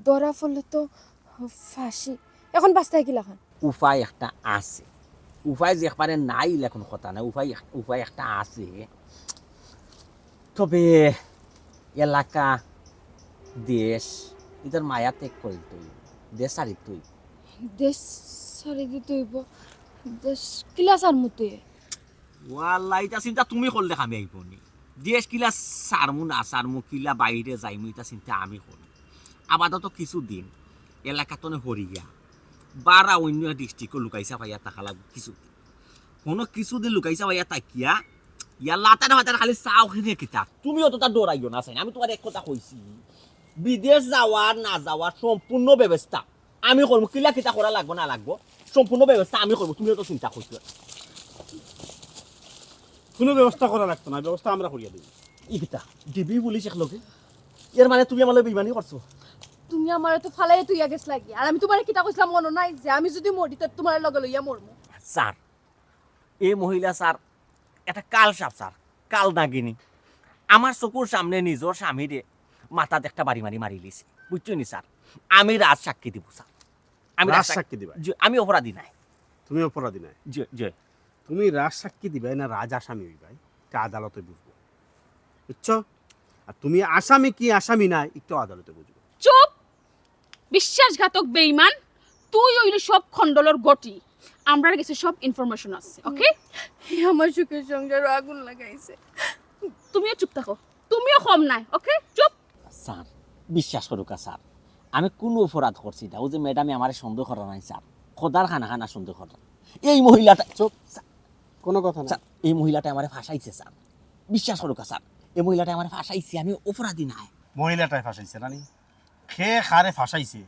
E: ধরা ফলে তো ফাঁসি এখন বাস্তায় কি লাখান
F: উপায় একটা আছে উপায় যে একবারে নাই এখন কথা না উপায় একটা আছে তবে এলাকা দেশ এটার মায়া ত্যাগ করে তুই দেশ সারি তুই
E: দেশ সারি দিতে হইব দেশ কিলাসার মতে
F: ওয়াল্লাহ এটা চিন্তা তুমি করলে আমি আইব নি দেশ কিলা সারমু না সারমু কিলা বাইরে যাইমু এটা চিন্তা আমি করি আপাতত কিছুদিন এলাকাতনে হরিয়া বারা অন্য ডিস্ট্রিক্টও লুকাইছা ভাইয়া টাকা লাগবে কোনো কিছুদিন লুকাইছা ভাইয়া তাকিয়া ইয়া লাতার হাতার খালি চাও খেনে কিতা তুমিও তো তার দৌড়াইও না চাই আমি তোমার এক কথা কইছি বিদেশ যাওয়ার না যাওয়ার সম্পূর্ণ ব্যবস্থা আমি করবো কিলা কিতা করা লাগবো না লাগবো সম্পূর্ণ ব্যবস্থা আমি করবো তুমিও তো চিন্তা করছো
C: কোনো ব্যবস্থা করা লাগতো না ব্যবস্থা আমরা করিয়া দিই
F: ই কিতা দিবি বলিস একলগে এর মানে তুমি আমার বেইমানি করছো
A: তুমি আমার তো ফালাই তুই গেছ লাগি আর আমি তোমার কিতা কইছিলাম মনে নাই যে আমি যদি মরি তো তোমার লগে লইয়া মরমু
F: স্যার এই মহিলা স্যার একটা কাল সাপ স্যার কাল নাগিনী আমার চকুর সামনে নিজের স্বামীরে মাথাত একটা বাড়ি মারি লিছে বুঝছো নি স্যার আমি রাজ সাক্ষী দিব স্যার আমি
C: রাজ সাক্ষী দিবা
F: আমি অপরাধী নাই
C: তুমি অপরাধী নাই
F: জি
C: তুমি রাজ সাক্ষী দিবাই না রাজ আসামি হইবাই তা আদালতে বুঝবো বুঝছো আর তুমি আসামি কি আসামি নাই একটু আদালতে বুঝবো
D: চুপ বিশ্বাসঘাতক বেঈমান তুই হইলে সব খণ্ডলর গটি আমরার কাছে সব ইনফরমেশন আছে ওকে
A: আমার সুখের সংসার আগুন লাগাইছে
D: তুমিও চুপ থাকো তুমিও কম নাই ওকে চুপ
F: স্যার বিশ্বাস করুকা স্যার আমি কোনো অপরাধ করছি না ও যে ম্যাডামে আমার সন্দেহ করা নাই স্যার খোদার খানা সন্দেহ করা এই মহিলাটা চুপ
C: কোনো কথা না
F: স্যার এই মহিলাটা আমার ফাঁসাইছে স্যার বিশ্বাস করুকা স্যার এই মহিলাটা আমার ফাঁসাইছে আমি অপরাধী নাই
C: মহিলাটাই ফাঁসাইছে নানি খেয়ে খারে ফাঁসাইছে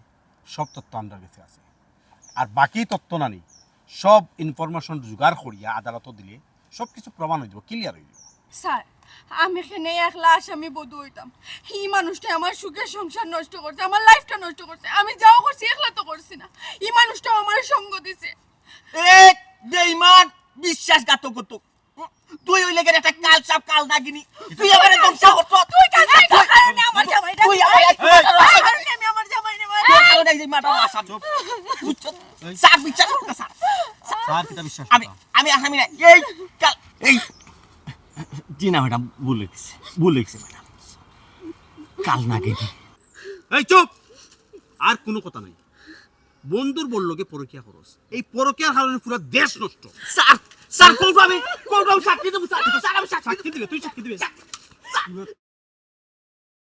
C: সব তথ্য আমরা কাছে আছে আর বাকি তথ্য নানি সব ইনফরমেশন জোগাড় করিয়া আদালত দিলে সব কিছু প্রমাণ হয়ে যাব ক্লিয়ার হয়ে যাব
A: স্যার আমি এখানে একলা আসামি বধূ হইতাম এই মানুষটা আমার সুখের সংসার নষ্ট করছে আমার লাইফটা নষ্ট করছে আমি যাও করছি একলা তো করছি না এই মানুষটা আমার সঙ্গ দিছে
F: এক বেঈমান বিশ্বাসঘাতক তুই হইলে গেলে একটা কাল সাপ কাল নাগিনি তুই আমারে ধ্বংস করছ
A: তুই কাজ কারণে আমার জামাইটা
F: তুই
A: আমি আমার জামাই নেব
F: কারণে এই মাটা আশা চুপ বুঝছ স্যার বিশ্বাস করুন স্যার
C: স্যার কিটা বিশ্বাস
F: আমি আসামি না এই কাল এই জি না ম্যাডাম ভুল লিখছে ম্যাডাম কাল নাগিনি
C: এই চুপ আর কোনো কথা নাই বন্ধুর বললোকে পরকিয়া খরচ এই পরকিয়ার কারণে পুরো দেশ নষ্ট
F: স্যার স্যার কোন আমি সাক্ষী দেবো স্যার আমি সাক্ষী
C: সাক্ষী দিবে তুই সাক্ষী দিবে